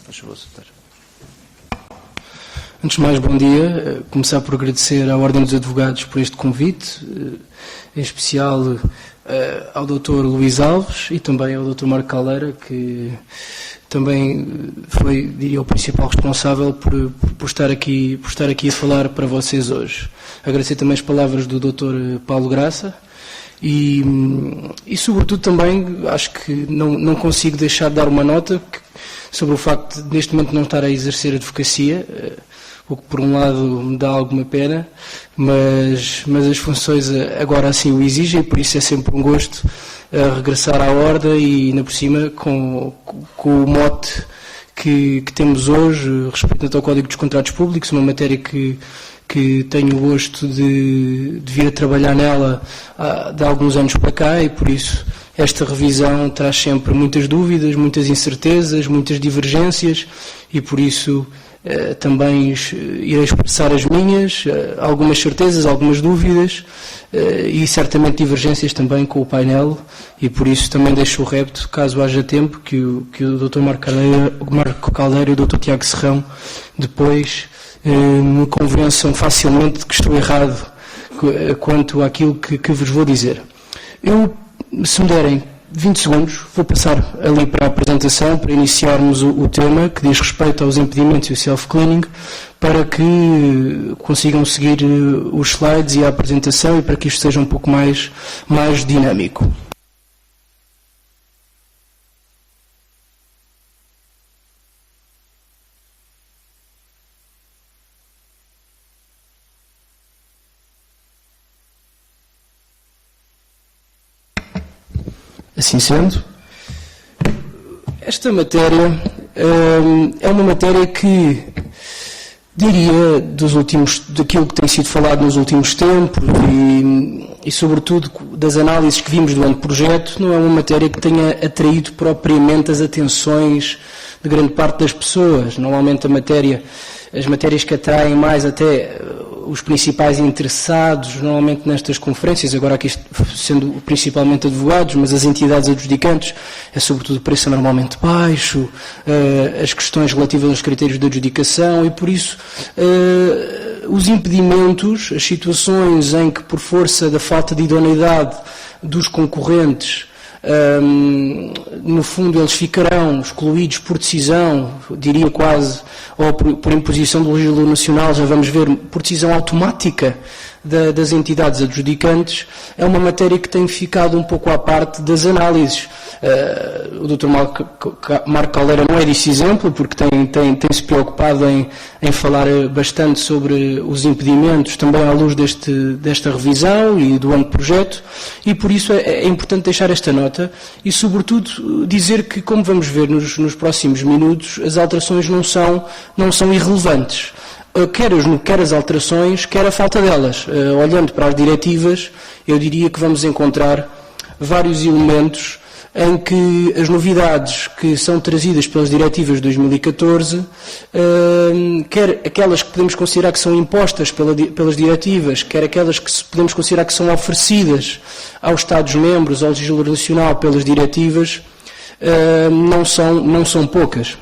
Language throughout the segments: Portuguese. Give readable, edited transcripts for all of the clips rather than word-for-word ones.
Antes de mais, bom dia. Começar por agradecer à Ordem dos Advogados por este convite, em especial ao Dr. Luís Alves e também ao Dr. Marco Caldeira, que também foi, diria, o principal responsável por estar aqui a falar para vocês hoje. Agradecer também as palavras do Dr. Paulo Graça e sobretudo também, acho que não consigo deixar de dar uma nota sobre o facto de neste momento não estar a exercer advocacia, o que por um lado me dá alguma pena, mas as funções agora assim o exigem, por isso é sempre um gosto regressar à ordem e ainda por cima com o mote que temos hoje, respeitando ao Código dos Contratos Públicos, uma matéria que tenho o gosto de vir a trabalhar nela de alguns anos para cá e por isso esta revisão traz sempre muitas dúvidas, muitas incertezas, muitas divergências e por isso também irei expressar as minhas, algumas certezas, algumas dúvidas e certamente divergências também com o painel e por isso também deixo o repto, caso haja tempo, que o Dr. Marco Caldeira e o Dr. Tiago Serrão depois me convençam facilmente de que estou errado quanto àquilo que vos vou dizer. Eu, se me derem 20 segundos, vou passar ali para a apresentação, para iniciarmos o tema que diz respeito aos impedimentos e o self-cleaning, para que consigam seguir os slides e a apresentação e para que isto seja um pouco mais dinâmico. Assim sendo, esta matéria é uma matéria que, diria, daquilo que tem sido falado nos últimos tempos e sobretudo das análises que vimos do anteprojeto, não é uma matéria que tenha atraído propriamente as atenções de grande parte das pessoas. Normalmente as matérias que atraem mais até os principais interessados, normalmente nestas conferências, agora aqui sendo principalmente advogados, mas as entidades adjudicantes, é sobretudo o preço normalmente baixo, as questões relativas aos critérios de adjudicação e por isso os impedimentos, as situações em que por força da falta de idoneidade dos concorrentes, no fundo eles ficarão excluídos por decisão, diria quase, ou por imposição do legislador nacional, já vamos ver, por decisão automática das entidades adjudicantes, é uma matéria que tem ficado um pouco à parte das análises. O Dr. Marco Caldeira não é desse exemplo, porque tem-se preocupado em falar bastante sobre os impedimentos, também à luz desta revisão e do anteprojeto, e por isso é importante deixar esta nota e, sobretudo, dizer que, como vamos ver nos próximos minutos, as alterações não são irrelevantes. Quer as alterações, quer a falta delas. Olhando para as diretivas, eu diria que vamos encontrar vários elementos em que as novidades que são trazidas pelas diretivas de 2014, quer aquelas que podemos considerar que são impostas pelas diretivas, quer aquelas que podemos considerar que são oferecidas aos Estados-membros, ao legislador nacional pelas diretivas, não são poucas.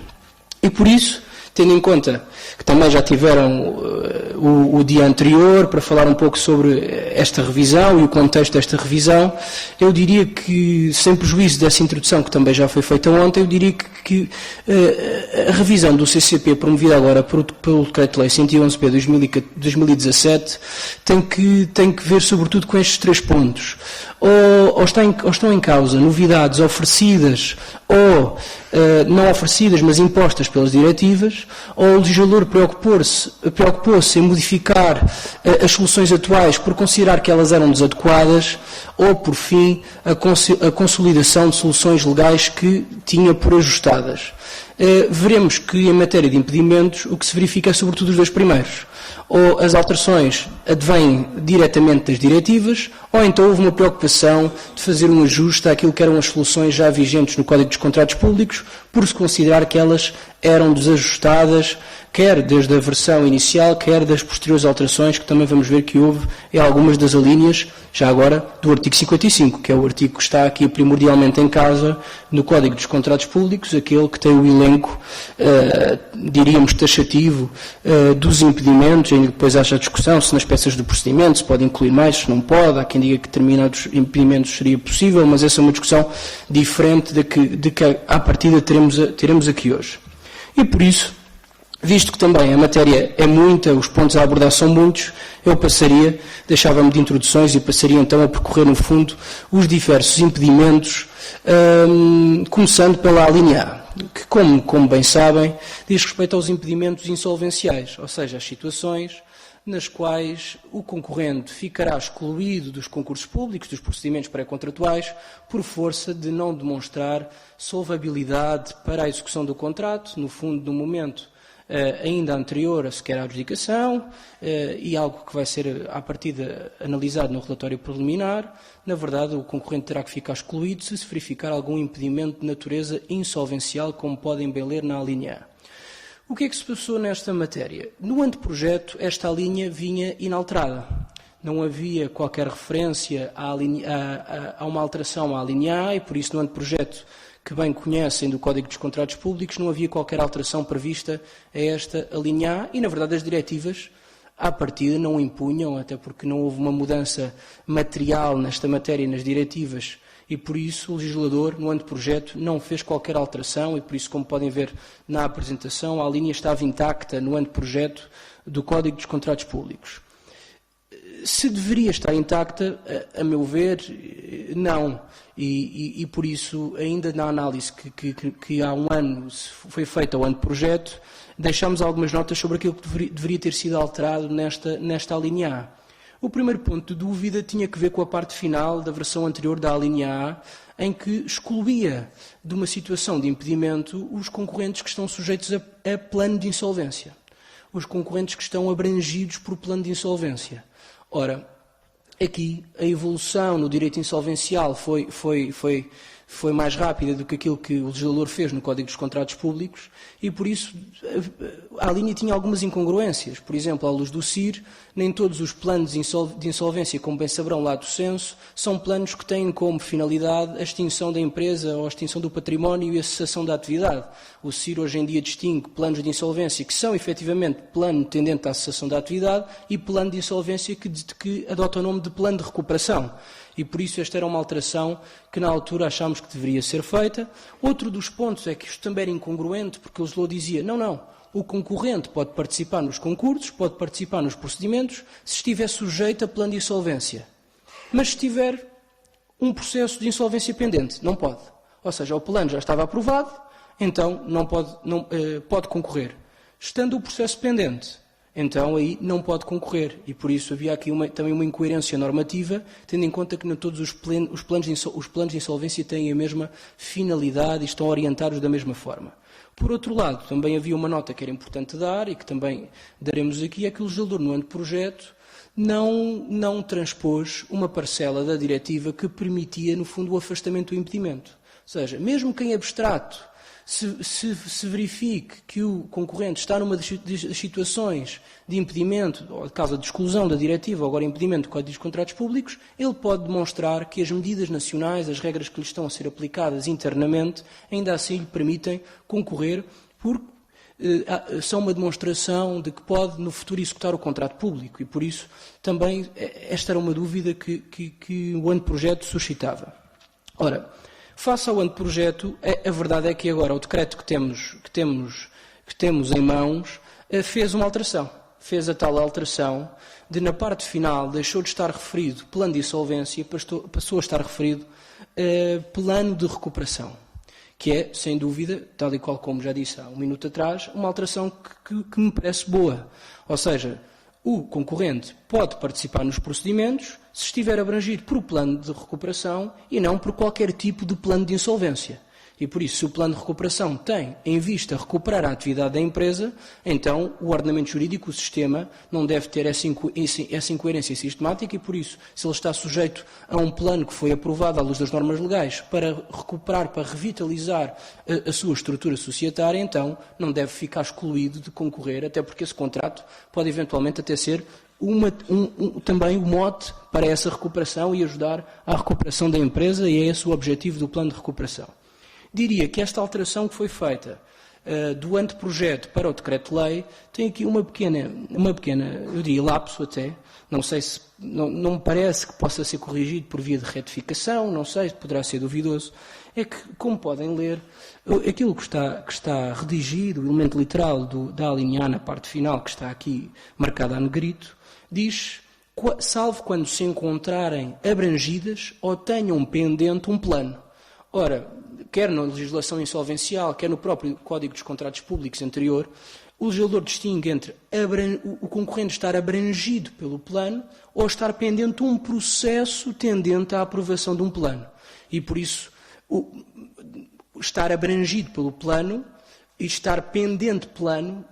E por isso, tendo em conta que também já tiveram o dia anterior para falar um pouco sobre esta revisão e o contexto desta revisão, eu diria que, sem prejuízo dessa introdução que também já foi feita ontem, eu diria que a revisão do CCP promovida agora pelo Decreto-Lei 111/P 2017 tem que ver sobretudo com estes três pontos. Ou estão em causa novidades oferecidas ou não oferecidas, mas impostas pelas diretivas, ou o legislador preocupou-se em modificar as soluções atuais por considerar que elas eram desadequadas, ou, por fim, a consolidação de soluções legais que tinha por ajustadas. Veremos que, em matéria de impedimentos, o que se verifica é sobretudo os dois primeiros. Ou as alterações advêm diretamente das diretivas, ou então houve uma preocupação de fazer um ajuste àquilo que eram as soluções já vigentes no Código dos Contratos Públicos, por se considerar que elas eram desajustadas, quer desde a versão inicial, quer das posteriores alterações, que também vamos ver que houve em algumas das alíneas, já agora, do artigo 55, que é o artigo que está aqui primordialmente em causa no Código dos Contratos Públicos, aquele que tem o elenco, diríamos, taxativo dos impedimentos, e depois haja a discussão se nas peças do procedimento se pode incluir mais, se não pode, há quem diga que determinados impedimentos seria possível, mas essa é uma discussão diferente de que à partida teremos aqui hoje. E por isso, visto que também a matéria é muita, os pontos a abordar são muitos, eu deixava-me de introduções e passaria então a percorrer no fundo os diversos impedimentos, começando pela alínea A, que como bem sabem, diz respeito aos impedimentos insolvenciais, ou seja, as situações nas quais o concorrente ficará excluído dos concursos públicos, dos procedimentos pré-contratuais, por força de não demonstrar solvabilidade para a execução do contrato, no fundo, no momento ainda anterior a sequer à adjudicação, e algo que vai ser, à partida, analisado no relatório preliminar. Na verdade, o concorrente terá que ficar excluído se verificar algum impedimento de natureza insolvencial, como podem bem ler na alínea A. O que é que se passou nesta matéria? No anteprojeto, esta linha vinha inalterada. Não havia qualquer referência a uma alteração à linha A, e por isso no anteprojeto, que bem conhecem do Código dos Contratos Públicos, não havia qualquer alteração prevista a esta linha A, e na verdade as diretivas, à partida, não impunham, até porque não houve uma mudança material nesta matéria nas diretivas, e por isso o legislador, no anteprojeto, não fez qualquer alteração, e por isso, como podem ver na apresentação, a linha estava intacta no anteprojeto do Código dos Contratos Públicos. Se deveria estar intacta, a meu ver, não. E por isso, ainda na análise que há um ano foi feita ao anteprojeto, deixámos algumas notas sobre aquilo que deveria ter sido alterado nesta alínea A. O primeiro ponto de dúvida tinha que ver com a parte final da versão anterior da alínea A, em que excluía de uma situação de impedimento os concorrentes que estão sujeitos a plano de insolvência. Os concorrentes que estão abrangidos por plano de insolvência. Ora, aqui a evolução no direito insolvencial foi mais rápida do que aquilo que o legislador fez no Código dos Contratos Públicos, e por isso a linha tinha algumas incongruências. Por exemplo, à luz do CIR, nem todos os planos de insolvência, como bem saberão lá do censo, são planos que têm como finalidade a extinção da empresa ou a extinção do património e a cessação da atividade. O CIR hoje em dia distingue planos de insolvência que são efetivamente plano tendente à cessação da atividade e plano de insolvência que adota o nome de plano de recuperação. E por isso esta era uma alteração que na altura achámos que deveria ser feita. Outro dos pontos é que isto também era incongruente, porque o legislador dizia, não, o concorrente pode participar nos concursos, pode participar nos procedimentos, se estiver sujeito a plano de insolvência. Mas se tiver um processo de insolvência pendente, não pode. Ou seja, o plano já estava aprovado, então pode concorrer. Estando o processo pendente, então aí não pode concorrer, e por isso havia aqui também uma incoerência normativa, tendo em conta que nem todos os planos de insolvência têm a mesma finalidade e estão orientados da mesma forma. Por outro lado, também havia uma nota que era importante dar, e que também daremos aqui, é que o legislador no anteprojeto não transpôs uma parcela da diretiva que permitia, no fundo, o afastamento do impedimento. Ou seja, mesmo que em abstrato se verifique que o concorrente está numa das situações de impedimento, ou de causa de exclusão da diretiva, ou agora impedimento do Código dos Contratos Públicos, ele pode demonstrar que as medidas nacionais, as regras que lhe estão a ser aplicadas internamente, ainda assim lhe permitem concorrer, porque são uma demonstração de que pode no futuro executar o contrato público, e por isso também esta era uma dúvida que o anteprojeto suscitava. Ora, face ao anteprojeto, a verdade é que agora o decreto que temos em mãos fez uma alteração. Fez a tal alteração de, na parte final, deixou de estar referido plano de insolvência, passou a estar referido plano de recuperação, que é, sem dúvida, tal e qual como já disse há um minuto atrás, uma alteração que me parece boa. Ou seja, o concorrente pode participar nos procedimentos se estiver abrangido por plano de recuperação e não por qualquer tipo de plano de insolvência. E por isso, se o plano de recuperação tem em vista recuperar a atividade da empresa, então o ordenamento jurídico, o sistema, não deve ter essa incoerência sistemática e por isso, se ele está sujeito a um plano que foi aprovado à luz das normas legais para recuperar, para revitalizar a sua estrutura societária, então não deve ficar excluído de concorrer, até porque esse contrato pode eventualmente até ser também o mote para essa recuperação e ajudar à recuperação da empresa e é esse o objetivo do plano de recuperação. Diria que esta alteração que foi feita do anteprojeto para o decreto-lei tem aqui uma pequena, eu diria, lapso até, não sei se, não me parece que possa ser corrigido por via de retificação, não sei, poderá ser duvidoso, é que, como podem ler, aquilo que está redigido, o elemento literal da alínea A na parte final, que está aqui marcada a negrito, diz, salvo quando se encontrarem abrangidas ou tenham pendente um plano. Ora, quer na legislação insolvencial, quer no próprio Código dos Contratos Públicos anterior, o legislador distingue entre o concorrente estar abrangido pelo plano ou estar pendente um processo tendente à aprovação de um plano. E por isso, estar abrangido pelo plano e estar pendente plano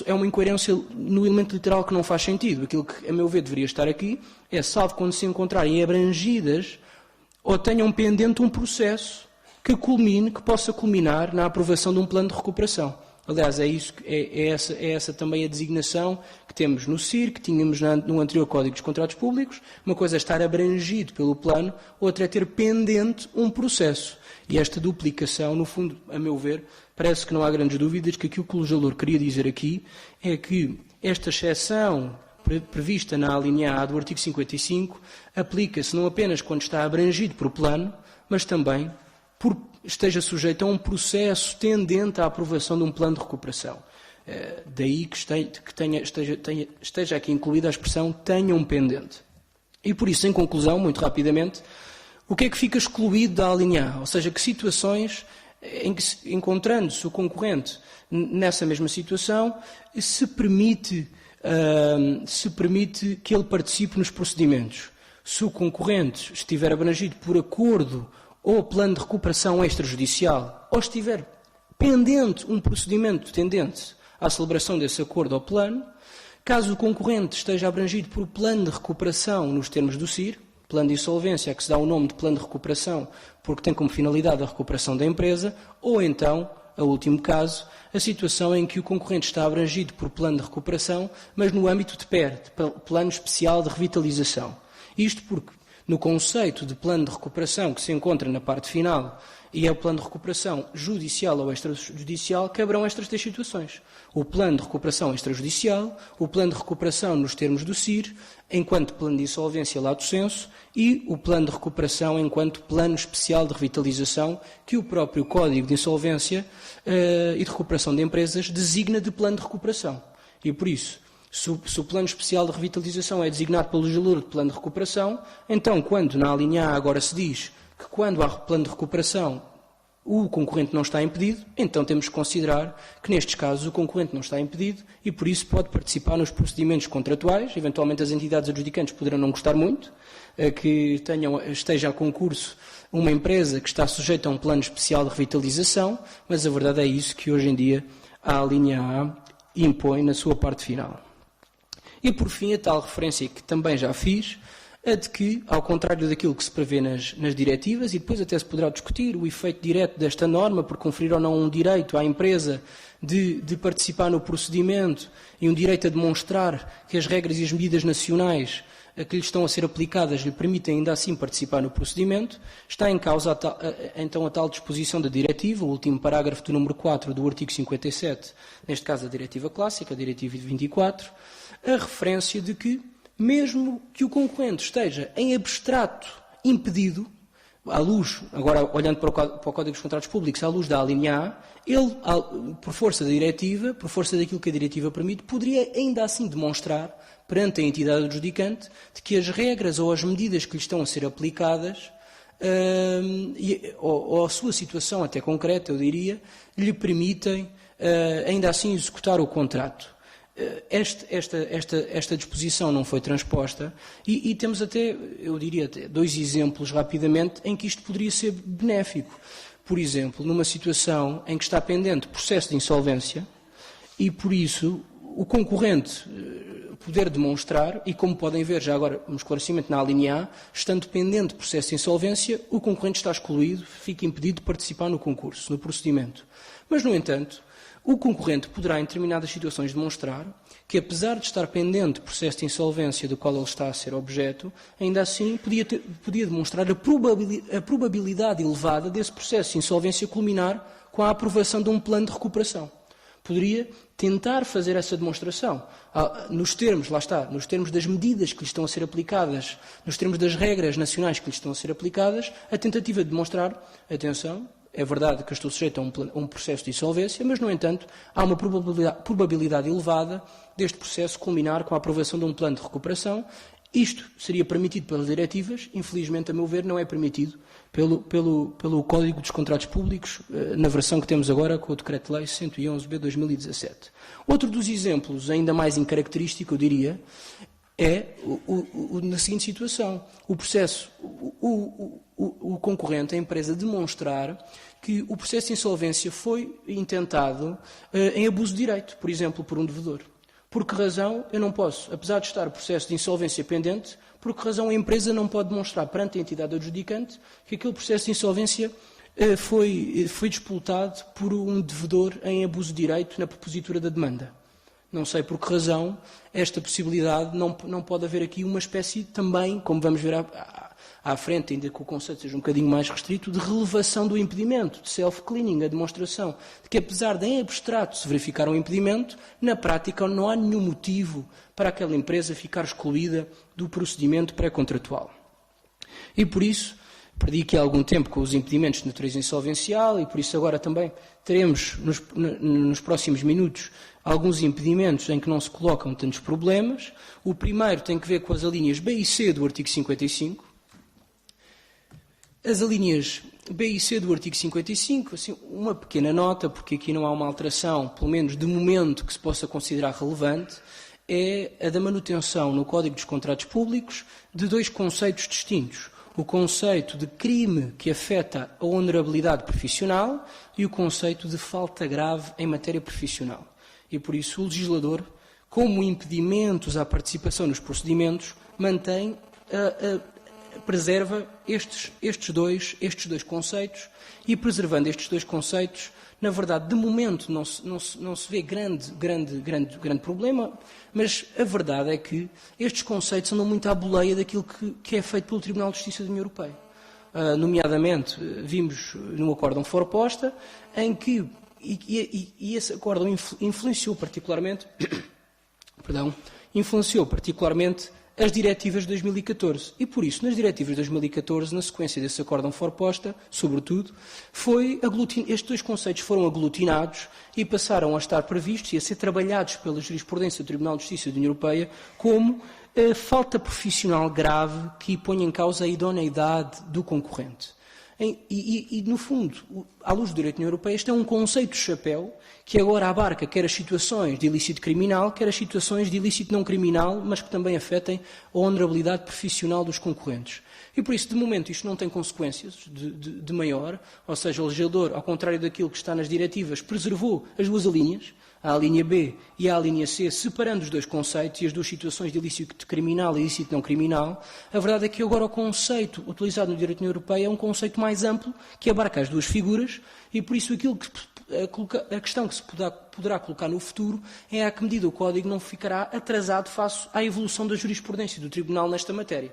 é uma incoerência no elemento literal que não faz sentido. Aquilo que, a meu ver, deveria estar aqui é salvo quando se encontrarem abrangidas ou tenham pendente um processo que possa culminar na aprovação de um plano de recuperação. Aliás, é essa também a designação que temos no CIR, que tínhamos no anterior Código dos Contratos Públicos. Uma coisa é estar abrangido pelo plano, outra é ter pendente um processo. E esta duplicação, no fundo, a meu ver, parece que não há grandes dúvidas que aquilo que o legislador queria dizer aqui é que esta exceção prevista na alínea A do artigo 55 aplica-se não apenas quando está abrangido por plano, mas também esteja sujeito a um processo tendente à aprovação de um plano de recuperação. Daí que esteja aqui incluída a expressão tenham pendente. E por isso, em conclusão, muito rapidamente, o que é que fica excluído da alínea A? Ou seja, que situações em que, encontrando-se o concorrente nessa mesma situação, se permite que ele participe nos procedimentos. Se o concorrente estiver abrangido por acordo ou plano de recuperação extrajudicial, ou estiver pendente um procedimento tendente à celebração desse acordo ou plano, caso o concorrente esteja abrangido por plano de recuperação nos termos do CIR, plano de insolvência que se dá o nome de plano de recuperação porque tem como finalidade a recuperação da empresa, ou então, a último caso, a situação em que o concorrente está abrangido por plano de recuperação, mas no âmbito de plano especial de revitalização. Isto porque, no conceito de plano de recuperação que se encontra na parte final, e é o plano de recuperação judicial ou extrajudicial, caberão estas três situações. O plano de recuperação extrajudicial, o plano de recuperação nos termos do CIR, enquanto plano de insolvência lato sensu, e o plano de recuperação enquanto plano especial de revitalização, que o próprio Código de Insolvência e de Recuperação de Empresas designa de plano de recuperação. E por isso, se o plano especial de revitalização é designado pelo legislador de plano de recuperação, então quando na alínea A agora se diz que quando há plano de recuperação o concorrente não está impedido, então temos que considerar que nestes casos o concorrente não está impedido e por isso pode participar nos procedimentos contratuais. Eventualmente as entidades adjudicantes poderão não gostar muito que esteja a concurso uma empresa que está sujeita a um plano especial de revitalização, mas a verdade é isso que hoje em dia a alínea A impõe na sua parte final. E por fim a tal referência que também já fiz, a de que, ao contrário daquilo que se prevê nas diretivas, e depois até se poderá discutir o efeito direto desta norma, por conferir ou não um direito à empresa de participar no procedimento e um direito a demonstrar que as regras e as medidas nacionais que lhe estão a ser aplicadas lhe permitem ainda assim participar no procedimento, está em causa então a tal disposição da diretiva, o último parágrafo do número 4 do artigo 57, neste caso a diretiva clássica, a diretiva de 24, a referência de que mesmo que o concorrente esteja em abstrato impedido, à luz, agora olhando para o Código dos Contratos Públicos, à luz da alínea A, ele, por força da diretiva, por força daquilo que a diretiva permite, poderia ainda assim demonstrar perante a entidade adjudicante de que as regras ou as medidas que lhe estão a ser aplicadas, ou a sua situação até concreta, eu diria, lhe permitem ainda assim executar o contrato. Esta disposição não foi transposta e temos até, eu diria, dois exemplos rapidamente em que isto poderia ser benéfico. por exemplo, numa situação em que está pendente processo de insolvência e, por isso, o concorrente poder demonstrar, e como podem ver já agora um esclarecimento na linha A, estando pendente processo de insolvência, o concorrente está excluído, fica impedido de participar no concurso, no procedimento. Mas, no entanto, o concorrente poderá, em determinadas situações, demonstrar que, apesar de estar pendente processo de insolvência do qual ele está a ser objeto, ainda assim podia demonstrar a probabilidade elevada desse processo de insolvência culminar com a aprovação de um plano de recuperação. Poderia tentar fazer essa demonstração, nos termos, lá está, nos termos das medidas que lhe estão a ser aplicadas, nos termos das regras nacionais que lhe estão a ser aplicadas, a tentativa de demonstrar, atenção, é verdade que eu estou sujeito a um processo de insolvência, mas, no entanto, há uma probabilidade elevada deste processo culminar com a aprovação de um plano de recuperação. Isto seria permitido pelas diretivas, infelizmente, a meu ver, não é permitido pelo Código dos Contratos Públicos, na versão que temos agora com o Decreto-Lei 111/2017. Outro dos exemplos, ainda mais incaracterístico, eu diria, é na seguinte situação. O processo, o concorrente, a empresa, demonstrar que o processo de insolvência foi intentado em abuso de direito, por exemplo, por um devedor. Por que razão eu não posso, apesar de estar o processo de insolvência pendente, por que razão a empresa não pode demonstrar perante a entidade adjudicante que aquele processo de insolvência foi disputado por um devedor em abuso de direito na propositura da demanda? Não sei por que razão esta possibilidade não pode haver aqui uma espécie também, como vamos ver à frente, ainda que o conceito seja um bocadinho mais restrito, de relevação do impedimento, de self-cleaning, a demonstração de que, apesar de em abstrato se verificar um impedimento, na prática não há nenhum motivo para aquela empresa ficar excluída do procedimento pré-contratual. E por isso, perdi aqui algum tempo com os impedimentos de natureza insolvencial e por isso agora também teremos nos próximos minutos alguns impedimentos em que não se colocam tantos problemas. O primeiro tem que ver com as alíneas B e C do artigo 55. As alíneas B e C do artigo 55, assim, uma pequena nota, porque aqui não há uma alteração, pelo menos de momento, que se possa considerar relevante, é a da manutenção no Código dos Contratos Públicos de dois conceitos distintos. O conceito de crime que afeta a honorabilidade profissional e o conceito de falta grave em matéria profissional. E por isso o legislador, como impedimentos à participação nos procedimentos, preserva estes dois conceitos e, preservando estes dois conceitos, na verdade, de momento não se vê grande problema, mas a verdade é que estes conceitos andam muito à boleia daquilo que é feito pelo Tribunal de Justiça da União Europeia. Nomeadamente, vimos no acórdão Forposta, em que, e esse acórdão influenciou particularmente as diretivas de 2014. E por isso, nas diretivas de 2014, na sequência desse acórdão Forposta, sobretudo, estes dois conceitos foram aglutinados e passaram a estar previstos e a ser trabalhados pela jurisprudência do Tribunal de Justiça da União Europeia como falta profissional grave que põe em causa a idoneidade do concorrente. E, no fundo, à luz do direito da União Europeia, este é um conceito de chapéu que agora abarca quer as situações de ilícito criminal, quer as situações de ilícito não criminal, mas que também afetem a honorabilidade profissional dos concorrentes. E por isso, de momento, isto não tem consequências de maior, ou seja, o legislador, ao contrário daquilo que está nas diretivas, preservou as duas alíneas, a linha B e a linha C, separando os dois conceitos e as duas situações de ilícito criminal e ilícito não criminal. A verdade é que agora o conceito utilizado no direito da União Europeia é um conceito mais amplo, que abarca as duas figuras, e por isso a questão que se poderá colocar no futuro é a que medida o Código não ficará atrasado face à evolução da jurisprudência do Tribunal nesta matéria,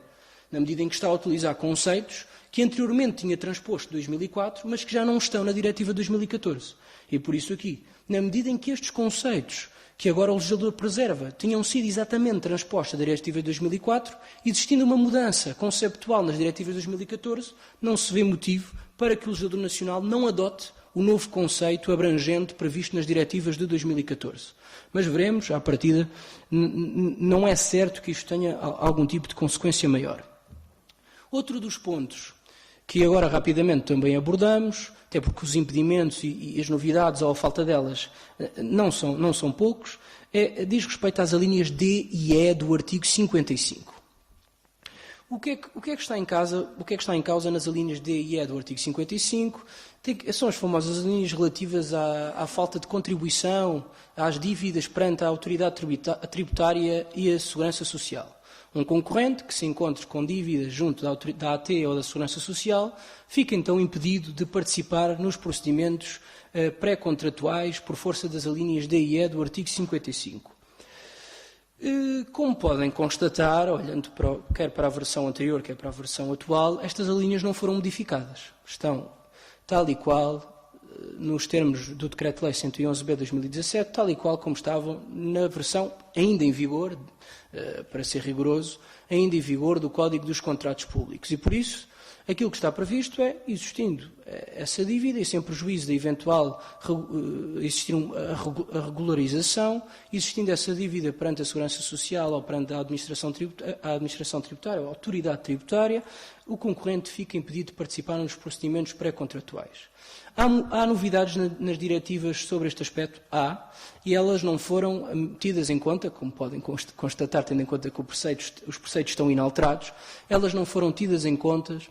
na medida em que está a utilizar conceitos que anteriormente tinha transposto 2004, mas que já não estão na Diretiva de 2014. E por isso aqui, na medida em que estes conceitos, que agora o legislador preserva, tinham sido exatamente transpostos à Diretiva de 2004, existindo uma mudança conceptual nas Diretivas de 2014, não se vê motivo para que o legislador nacional não adote o novo conceito abrangente previsto nas Diretivas de 2014. Mas veremos, à partida, não é certo que isto tenha algum tipo de consequência maior. Outro dos pontos que agora rapidamente também abordamos, até porque os impedimentos e as novidades ou a falta delas não são poucos, diz respeito às alíneas D e E do artigo 55. O que é que está em causa nas alíneas D e E do artigo 55? São as famosas alíneas relativas à falta de contribuição às dívidas perante a autoridade tributária e a segurança social. Um concorrente que se encontre com dívidas junto da AT ou da Segurança Social fica então impedido de participar nos procedimentos pré-contratuais por força das alíneas D e E do artigo 55. Como podem constatar, olhando quer para a versão anterior, quer para a versão atual, estas alíneas não foram modificadas. Estão tal e qual nos termos do Decreto-Lei 111/2017, tal e qual como estavam na versão ainda em vigor, para ser rigoroso, ainda em vigor do Código dos Contratos Públicos. E por isso, aquilo que está previsto é, existindo essa dívida e sem prejuízo da eventual existir a regularização, existindo essa dívida perante a Segurança Social ou perante a Administração Tributária ou a Autoridade Tributária, o concorrente fica impedido de participar nos procedimentos pré-contratuais. Há novidades nas diretivas sobre este aspecto? Há, e elas não foram tidas em conta, como podem constatar, tendo em conta que os preceitos estão inalterados, elas não foram tidas em conta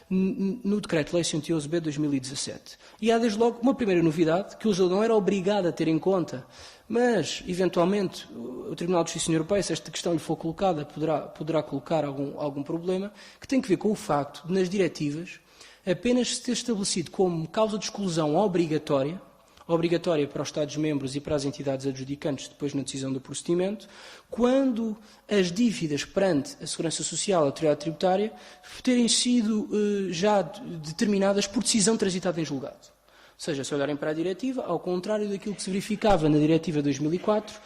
no Decreto-Lei 111/2017. E há, desde logo, uma primeira novidade, que o usuário não era obrigado a ter em conta, mas, eventualmente, o Tribunal de Justiça Europeia, se esta questão lhe for colocada, poderá colocar algum problema, que tem que ver com o facto de, nas diretivas, apenas se ter estabelecido como causa de exclusão obrigatória para os Estados-membros e para as entidades adjudicantes depois na decisão do procedimento, quando as dívidas perante a Segurança Social e a Autoridade Tributária terem sido já determinadas por decisão transitada em julgado. Ou seja, se olharem para a diretiva, ao contrário daquilo que se verificava na Diretiva 2004,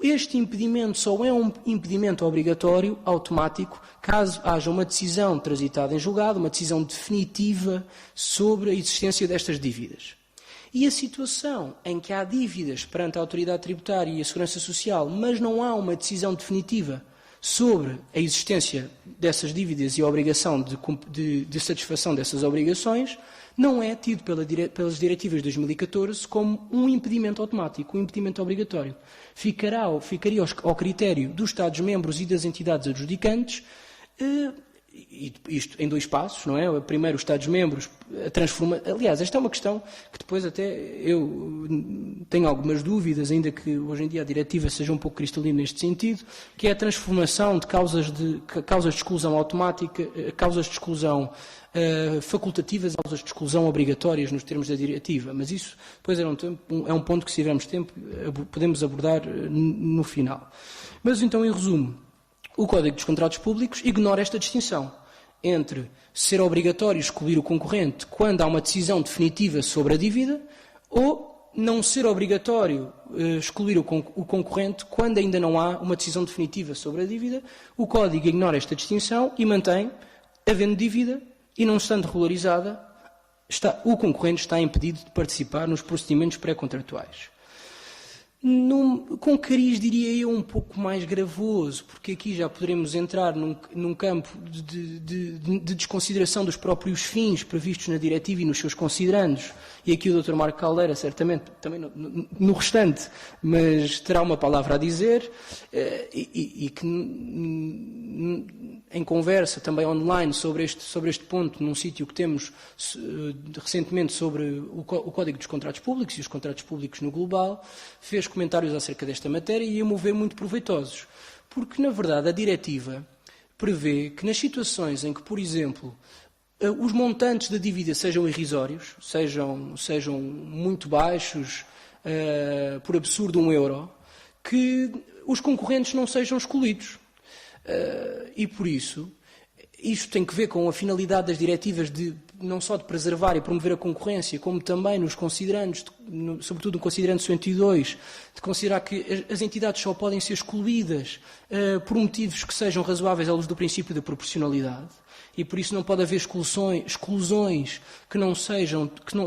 este impedimento só é um impedimento obrigatório, automático, caso haja uma decisão transitada em julgado, uma decisão definitiva sobre a existência destas dívidas. E a situação em que há dívidas perante a Autoridade Tributária e a Segurança Social, mas não há uma decisão definitiva sobre a existência dessas dívidas e a obrigação de satisfação dessas obrigações, não é tido pelas diretivas de 2014 como um impedimento automático, um impedimento obrigatório. Ficaria ao critério dos Estados-membros e das entidades adjudicantes, isto em dois passos, não é? Primeiro, os Estados-membros transformam. Aliás, esta é uma questão que depois até eu tenho algumas dúvidas, ainda que hoje em dia a diretiva seja um pouco cristalina neste sentido, que é a transformação de causas de exclusão automática, causas de exclusão facultativas e causas de exclusão obrigatórias nos termos da diretiva. Mas isso depois é um ponto que, se tivermos tempo, podemos abordar no final. Mas então, em resumo, o Código dos Contratos Públicos ignora esta distinção entre ser obrigatório excluir o concorrente quando há uma decisão definitiva sobre a dívida ou não ser obrigatório excluir o concorrente quando ainda não há uma decisão definitiva sobre a dívida. O Código ignora esta distinção e mantém, havendo dívida e não estando regularizada, o concorrente está impedido de participar nos procedimentos pré-contratuais. Com cariz, diria eu, um pouco mais gravoso, porque aqui já poderemos entrar num campo de desconsideração dos próprios fins previstos na diretiva e nos seus considerandos. E aqui o Dr. Marco Caldeira, certamente, também no restante, mas terá uma palavra a dizer, e que em conversa também online sobre este ponto, num sítio que temos recentemente sobre o Código dos Contratos Públicos e os contratos públicos no global, fez comentários acerca desta matéria e, a meu ver, muito proveitosos. Porque, na verdade, a diretiva prevê que nas situações em que, por exemplo, os montantes da dívida sejam irrisórios, sejam muito baixos, por absurdo €1, que os concorrentes não sejam excluídos. E, por isso, isto tem que ver com a finalidade das diretivas não só de preservar e promover a concorrência, como também nos considerandos, sobretudo no considerando 102, de considerar que as entidades só podem ser excluídas por motivos que sejam razoáveis à luz do princípio da proporcionalidade. E por isso não pode haver exclusões que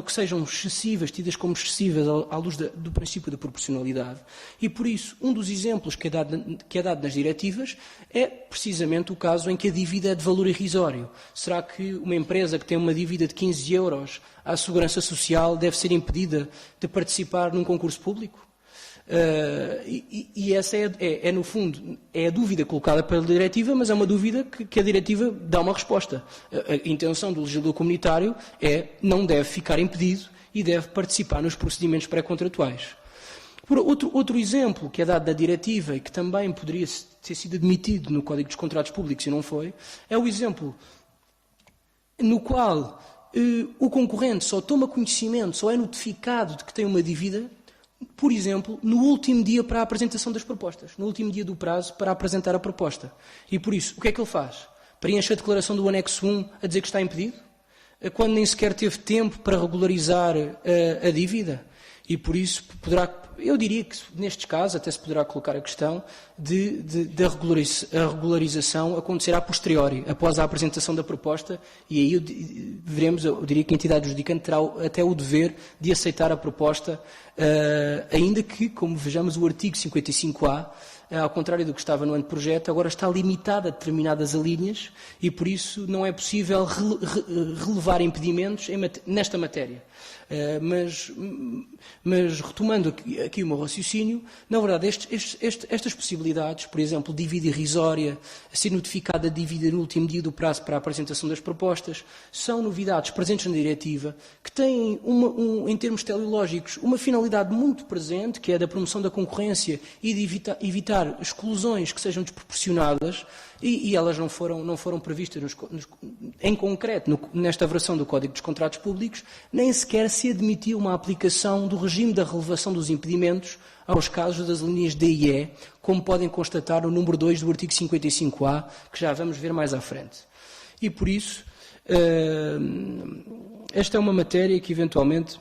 sejam excessivas, tidas como excessivas à luz do princípio da proporcionalidade. E por isso, um dos exemplos que é dado nas diretivas é precisamente o caso em que a dívida é de valor irrisório. Será que uma empresa que tem uma dívida de €15 à Segurança Social deve ser impedida de participar num concurso público? E essa no fundo, é a dúvida colocada pela diretiva, mas é uma dúvida que a diretiva dá uma resposta. A intenção do legislador comunitário não deve ficar impedido e deve participar nos procedimentos pré-contratuais. Outro exemplo que é dado da diretiva e que também poderia ter sido admitido no Código dos Contratos Públicos e não foi, é o exemplo no qual o concorrente só toma conhecimento, só é notificado de que tem uma dívida, por exemplo, no último dia para a apresentação das propostas, no último dia do prazo para apresentar a proposta. E por isso, o que é que ele faz? Preenche a declaração do anexo 1 a dizer que está impedido? Quando nem sequer teve tempo para regularizar a dívida? E por isso eu diria que nestes casos até se poderá colocar a questão da regularização acontecer a posteriori, após a apresentação da proposta, e aí eu diria que a entidade adjudicante terá até o dever de aceitar a proposta, ainda que, como vejamos, o artigo 55A, ao contrário do que estava no anteprojeto, agora está limitado a determinadas alíneas e, por isso, não é possível relevar impedimentos nesta matéria. Mas retomando aqui o meu raciocínio, na verdade, estas possibilidades, por exemplo, dívida irrisória, ser notificada a dívida no último dia do prazo para a apresentação das propostas, são novidades presentes na diretiva que têm, em termos teleológicos, uma finalidade muito presente, que é a da promoção da concorrência e de evitar exclusões que sejam desproporcionadas, e elas não foram previstas em concreto nesta versão do Código dos Contratos Públicos, nem sequer se admitiu uma aplicação do regime da relevação dos impedimentos aos casos das linhas D e E, como podem constatar no número 2 do artigo 55A, que já vamos ver mais à frente. E por isso, esta é uma matéria que eventualmente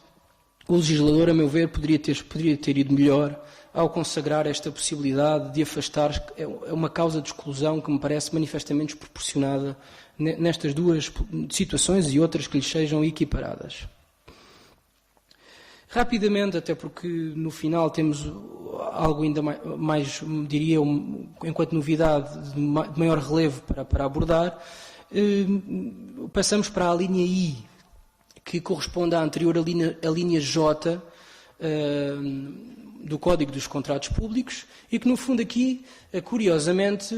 o legislador, a meu ver, poderia ter ido melhor ao consagrar esta possibilidade de afastar uma causa de exclusão que me parece manifestamente desproporcionada nestas duas situações e outras que lhes sejam equiparadas. Rapidamente, até porque no final temos algo ainda mais diria, enquanto novidade de maior relevo para abordar, passamos para a linha I, que corresponde à anterior a linha J do Código dos Contratos Públicos e que, no fundo, aqui, curiosamente,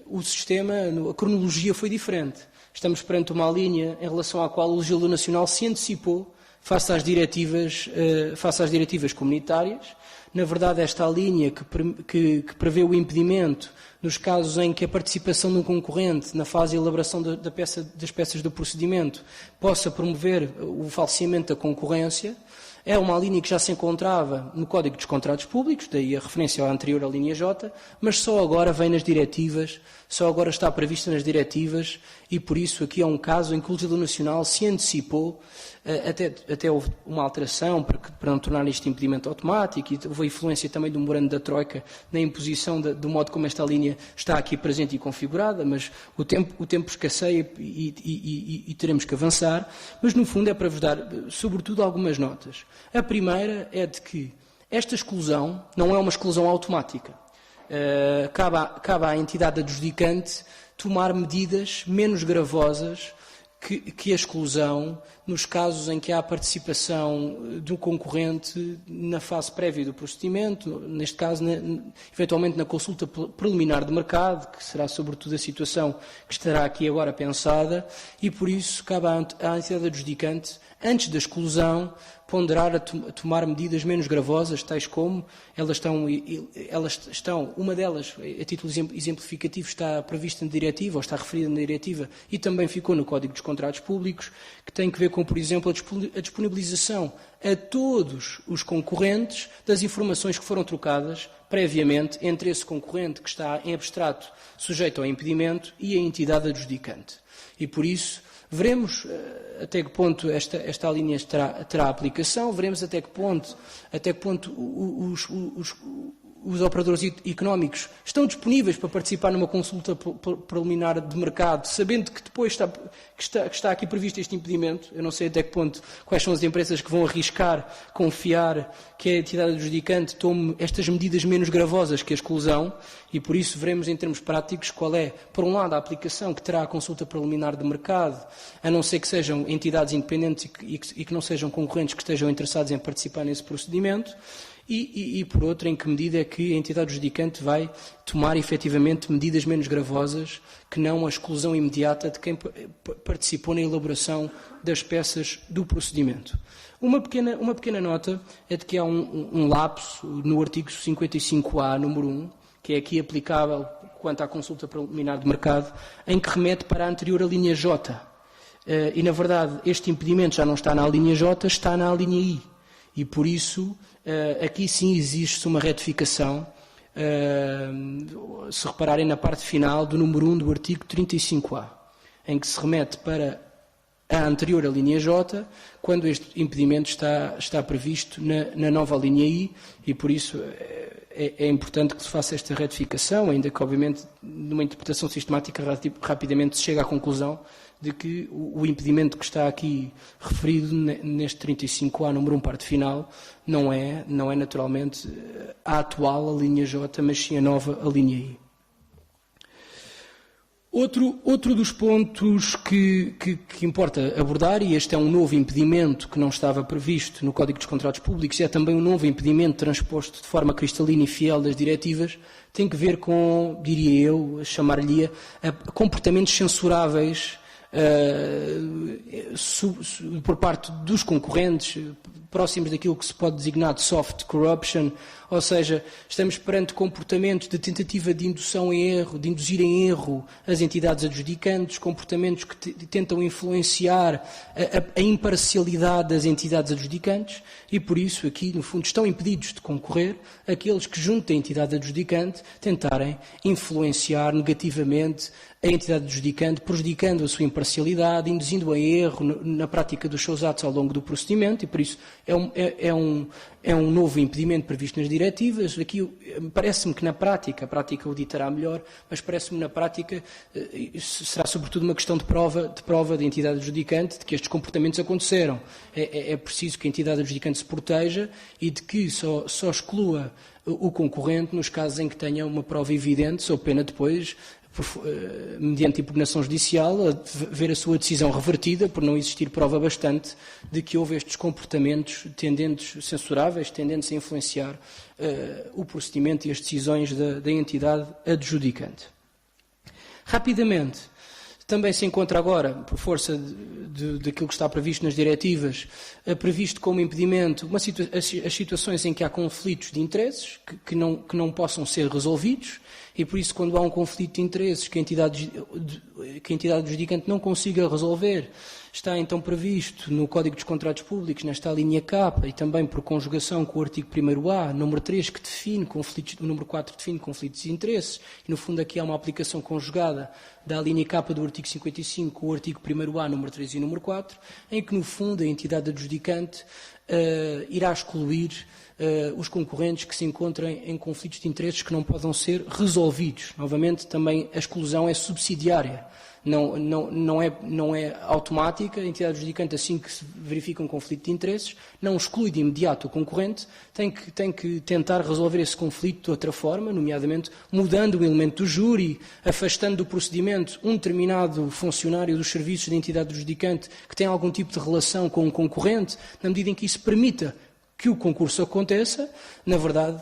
o sistema, a cronologia foi diferente. Estamos perante uma linha em relação à qual o legislador nacional se antecipou face às diretivas comunitárias. Na verdade, esta linha que prevê o impedimento nos casos em que a participação de um concorrente na fase de elaboração das peças do procedimento possa promover o falseamento da concorrência, é uma linha que já se encontrava no Código dos Contratos Públicos, daí a referência à anterior à linha J, mas só agora vem nas diretivas, só agora está prevista nas diretivas e por isso aqui é um caso em que o legislador nacional se antecipou, até houve uma alteração para não tornar isto impedimento automático e houve a influência também do memorando da Troika na imposição do modo como esta linha está aqui presente e configurada, mas o tempo escasseia e teremos que avançar, mas no fundo é para vos dar sobretudo algumas notas. A primeira é de que esta exclusão não é uma exclusão automática. Cabe à entidade adjudicante tomar medidas menos gravosas que a exclusão nos casos em que há a participação do concorrente na fase prévia do procedimento, neste caso, eventualmente na consulta preliminar de mercado, que será sobretudo a situação que estará aqui agora pensada, e por isso cabe à entidade adjudicante, antes da exclusão, ponderar a tomar medidas menos gravosas, tais como elas estão, uma delas, a título exemplificativo, está prevista na diretiva, ou está referida na diretiva, e também ficou no Código dos Contratos Públicos, que tem que ver com, por exemplo, a disponibilização a todos os concorrentes das informações que foram trocadas previamente entre esse concorrente que está em abstrato sujeito ao impedimento e a entidade adjudicante. E por isso, veremos até que ponto esta linha terá aplicação, veremos até que ponto os operadores económicos estão disponíveis para participar numa consulta preliminar de mercado, sabendo que depois está aqui previsto este impedimento. Eu não sei até que ponto, quais são as empresas que vão arriscar, confiar que a entidade adjudicante tome estas medidas menos gravosas que a exclusão, e por isso veremos em termos práticos qual é, por um lado, a aplicação que terá a consulta preliminar de mercado, a não ser que sejam entidades independentes e que não sejam concorrentes que estejam interessados em participar nesse procedimento, e, por outra, em que medida é que a entidade adjudicante vai tomar efetivamente medidas menos gravosas que não a exclusão imediata de quem participou na elaboração das peças do procedimento. Uma pequena nota é de que há um lapso no artigo 55A, número 1, que é aqui aplicável quanto à consulta preliminar de mercado, em que remete para a anterior alínea J. E, na verdade, este impedimento já não está na linha J, está na linha I. E, por isso, aqui sim existe uma retificação, se repararem na parte final do número 1 do artigo 35A, em que se remete para a anterior linha J, quando este impedimento está previsto na nova linha I, e, por isso, é importante que se faça esta retificação, ainda que, obviamente, numa interpretação sistemática, rapidamente se chega à conclusão de que o impedimento que está aqui referido neste 35A, número 1, parte final, não é naturalmente a atual, a linha J, mas sim a nova, a linha I. Outro dos pontos que importa abordar, e este é um novo impedimento que não estava previsto no Código dos Contratos Públicos, e é também um novo impedimento transposto de forma cristalina e fiel das diretivas, tem que ver com, diria eu, chamar-lhe comportamentos censuráveis por parte dos concorrentes, próximos daquilo que se pode designar de soft corruption, ou seja, estamos perante comportamentos de tentativa de indução em erro, de induzir em erro as entidades adjudicantes, comportamentos que tentam influenciar a imparcialidade das entidades adjudicantes, e por isso aqui, no fundo, estão impedidos de concorrer aqueles que, junto à entidade adjudicante, tentarem influenciar negativamente a entidade adjudicante, prejudicando a sua imparcialidade, induzindo-a em erro na prática dos seus atos ao longo do procedimento, e por isso é um novo impedimento previsto nas diretivas. Aqui parece-me que na prática, a prática o ditará melhor, mas parece-me na prática será sobretudo uma questão de prova da entidade adjudicante de que estes comportamentos aconteceram. É preciso que a entidade adjudicante se proteja e de que só exclua o concorrente nos casos em que tenha uma prova evidente, sob pena depois, mediante impugnação judicial, a ver a sua decisão revertida por não existir prova bastante de que houve estes comportamentos censuráveis, tendentes a influenciar o procedimento e as decisões da entidade adjudicante. Rapidamente, também se encontra agora, por força daquilo que está previsto nas diretivas, previsto como impedimento as situações em que há conflitos de interesses que não possam ser resolvidos, e por isso, quando há um conflito de interesses que a entidade adjudicante não consiga resolver, está então previsto no Código dos Contratos Públicos, nesta linha K, e também por conjugação com o artigo 1º A, número 3, que define conflitos, o número 4 define conflitos de interesses, e no fundo aqui há uma aplicação conjugada da linha K do artigo 55 com o artigo 1º A, número 3 e número 4, em que no fundo a entidade adjudicante irá excluir os concorrentes que se encontrem em conflitos de interesses que não podem ser resolvidos. Novamente, também a exclusão é subsidiária, não é automática. A entidade adjudicante, assim que se verifica um conflito de interesses, não exclui de imediato o concorrente, tem que tentar resolver esse conflito de outra forma, nomeadamente mudando o elemento do júri, afastando do procedimento um determinado funcionário dos serviços da entidade adjudicante que tem algum tipo de relação com um concorrente, na medida em que isso permita que o concurso aconteça. Na verdade,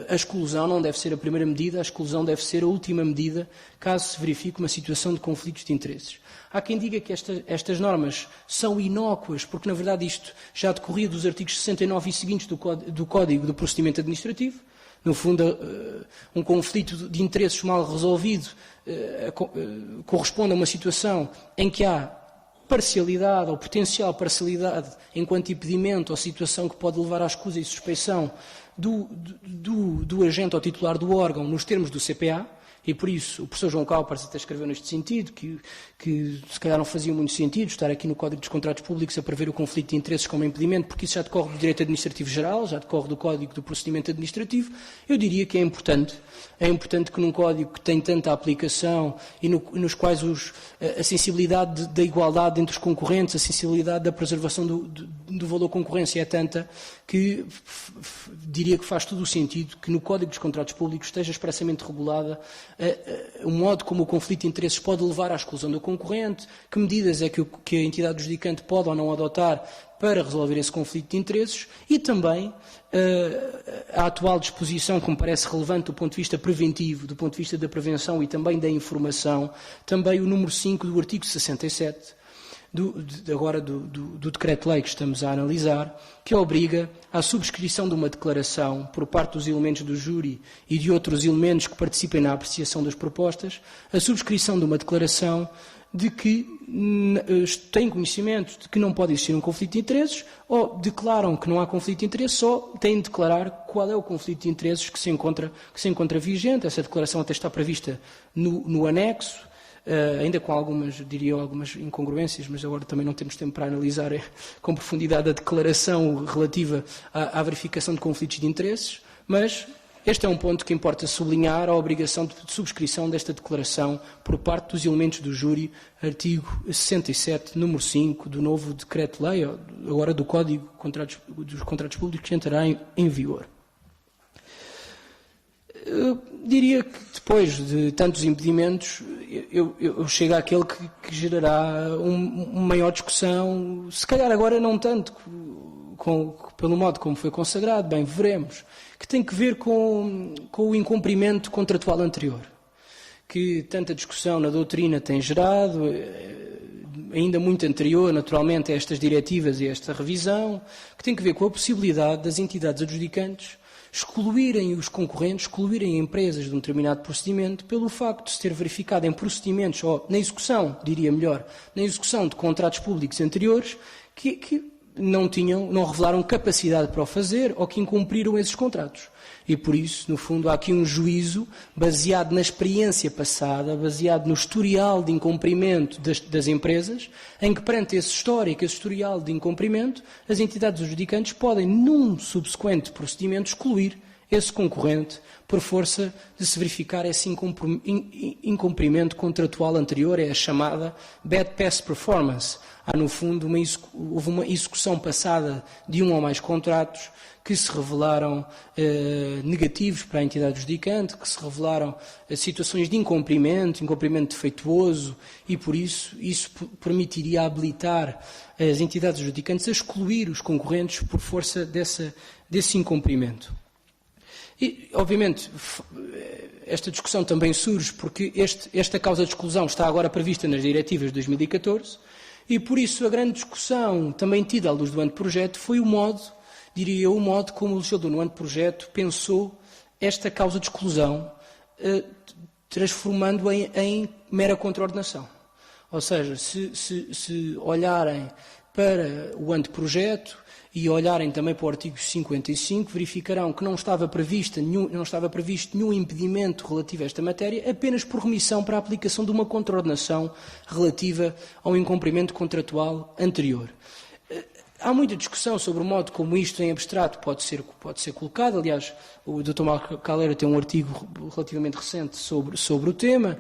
a exclusão não deve ser a primeira medida, a exclusão deve ser a última medida, caso se verifique uma situação de conflitos de interesses. Há quem diga que estas normas são inócuas, porque na verdade isto já decorria dos artigos 69 e seguintes do Código do Procedimento Administrativo. No fundo, um conflito de interesses mal resolvido corresponde a uma situação em que há parcialidade ou potencial parcialidade enquanto impedimento ou situação que pode levar à escusa e suspeição do agente ou titular do órgão nos termos do CPA, e por isso o professor João Calpers até escreveu neste sentido, que se calhar não fazia muito sentido estar aqui no Código dos Contratos Públicos a prever o conflito de interesses como impedimento, porque isso já decorre do direito administrativo geral, já decorre do Código do Procedimento Administrativo. Eu diria que é importante que num código que tem tanta aplicação e nos quais a sensibilidade da igualdade entre os concorrentes, a sensibilidade da preservação do valor concorrência é tanta, que diria que faz todo o sentido que no Código dos Contratos Públicos esteja expressamente regulada o modo como o conflito de interesses pode levar à exclusão do concorrente, que medidas é que a entidade adjudicante pode ou não adotar para resolver esse conflito de interesses, e também a atual disposição, que me parece relevante do ponto de vista preventivo, do ponto de vista da prevenção e também da informação, também o número 5 do artigo 67, do decreto-lei que estamos a analisar, que obriga à subscrição de uma declaração por parte dos elementos do júri e de outros elementos que participem na apreciação das propostas, a subscrição de uma declaração de que têm conhecimento de que não pode existir um conflito de interesses, ou declaram que não há conflito de interesses, ou têm de declarar qual é o conflito de interesses que se encontra vigente. Essa declaração até está prevista no anexo, ainda com algumas incongruências, mas agora também não temos tempo para analisar com profundidade a declaração relativa à verificação de conflitos de interesses, mas este é um ponto que importa sublinhar, a obrigação de subscrição desta declaração por parte dos elementos do júri, artigo 67, número 5, do novo decreto-lei, agora do Código dos Contratos Públicos, que entrará em vigor. Eu diria que depois de tantos impedimentos, eu chego àquele que gerará uma maior discussão, se calhar agora não tanto pelo modo como foi consagrado, bem, veremos, que tem que ver com o incumprimento contratual anterior, que tanta discussão na doutrina tem gerado, ainda muito anterior, naturalmente, a estas diretivas e a esta revisão, que tem que ver com a possibilidade das entidades adjudicantes excluírem os concorrentes, excluírem empresas de um determinado procedimento pelo facto de se ter verificado em procedimentos, ou na execução, diria melhor, na execução de contratos públicos anteriores, que não revelaram capacidade para o fazer ou que incumpriram esses contratos. E por isso, no fundo, há aqui um juízo baseado na experiência passada, baseado no historial de incumprimento das empresas, em que perante esse histórico, esse historial de incumprimento, as entidades adjudicantes podem, num subsequente procedimento, excluir esse concorrente por força de se verificar esse incumprimento contratual anterior, é a chamada bad past performance. Há, no fundo, houve uma execução passada de um ou mais contratos que se revelaram negativos para a entidade adjudicante, que se revelaram situações de incumprimento defeituoso, e por isso permitiria habilitar as entidades adjudicantes a excluir os concorrentes por força desse incumprimento. E, obviamente, esta discussão também surge porque esta causa de exclusão está agora prevista nas diretivas de 2014, e por isso a grande discussão também tida à luz do anteprojeto foi o modo como o legislador no anteprojeto pensou esta causa de exclusão, transformando-a em mera contraordenação. Ou seja, se olharem para o anteprojeto e olharem também para o artigo 55, verificarão que não estava previsto nenhum impedimento relativo a esta matéria, apenas por remissão para a aplicação de uma contraordenação relativa ao incumprimento contratual anterior. Há muita discussão sobre o modo como isto em abstrato pode ser colocado. Aliás, o Dr. Marco Calera tem um artigo relativamente recente sobre o tema,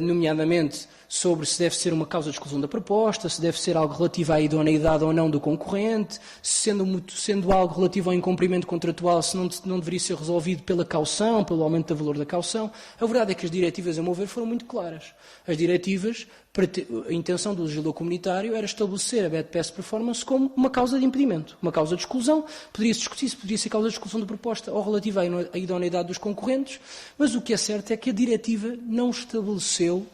nomeadamente sobre se deve ser uma causa de exclusão da proposta, se deve ser algo relativo à idoneidade ou não do concorrente, sendo algo relativo ao incumprimento contratual, se não deveria ser resolvido pela caução, pelo aumento do valor da caução. A verdade é que as diretivas, a meu ver, foram muito claras. As diretivas, a intenção do legislador comunitário era estabelecer a bad past performance como uma causa de impedimento, uma causa de exclusão. Poderia-se discutir se poderia ser causa de exclusão da proposta ou relativa à idoneidade dos concorrentes, mas o que é certo é que a diretiva não estabeleceu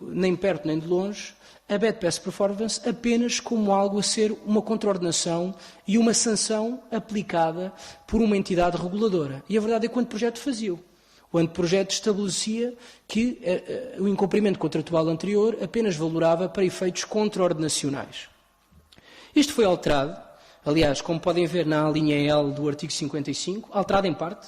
nem perto nem de longe a bad past performance apenas como algo a ser uma contraordenação e uma sanção aplicada por uma entidade reguladora. E a verdade é que o anteprojeto fazia-o. O anteprojeto estabelecia que o incumprimento contratual anterior apenas valorava para efeitos contraordenacionais. Isto foi alterado, aliás, como podem ver na linha L do artigo 55, alterado em parte,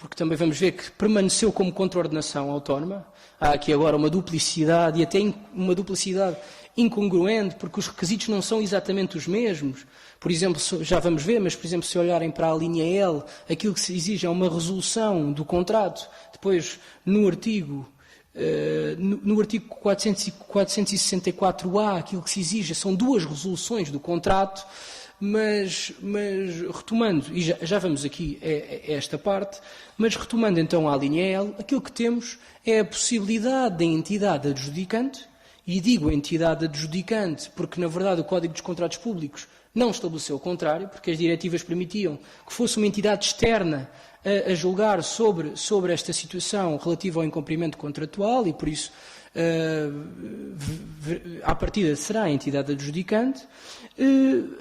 porque também vamos ver que permaneceu como contraordenação autónoma. Há aqui agora uma duplicidade, e até uma duplicidade incongruente, porque os requisitos não são exatamente os mesmos. Por exemplo, já vamos ver, mas, por exemplo, se olharem para a linha L, aquilo que se exige é uma resolução do contrato. Depois, no artigo 464A, aquilo que se exige são duas resoluções do contrato. mas retomando, e já vamos aqui a esta parte, mas retomando então à linha L, aquilo que temos é a possibilidade da entidade adjudicante, e digo entidade adjudicante porque, na verdade, o Código dos Contratos Públicos não estabeleceu o contrário, porque as diretivas permitiam que fosse uma entidade externa a julgar sobre esta situação relativa ao incumprimento contratual e, por isso, à partida será a entidade adjudicante,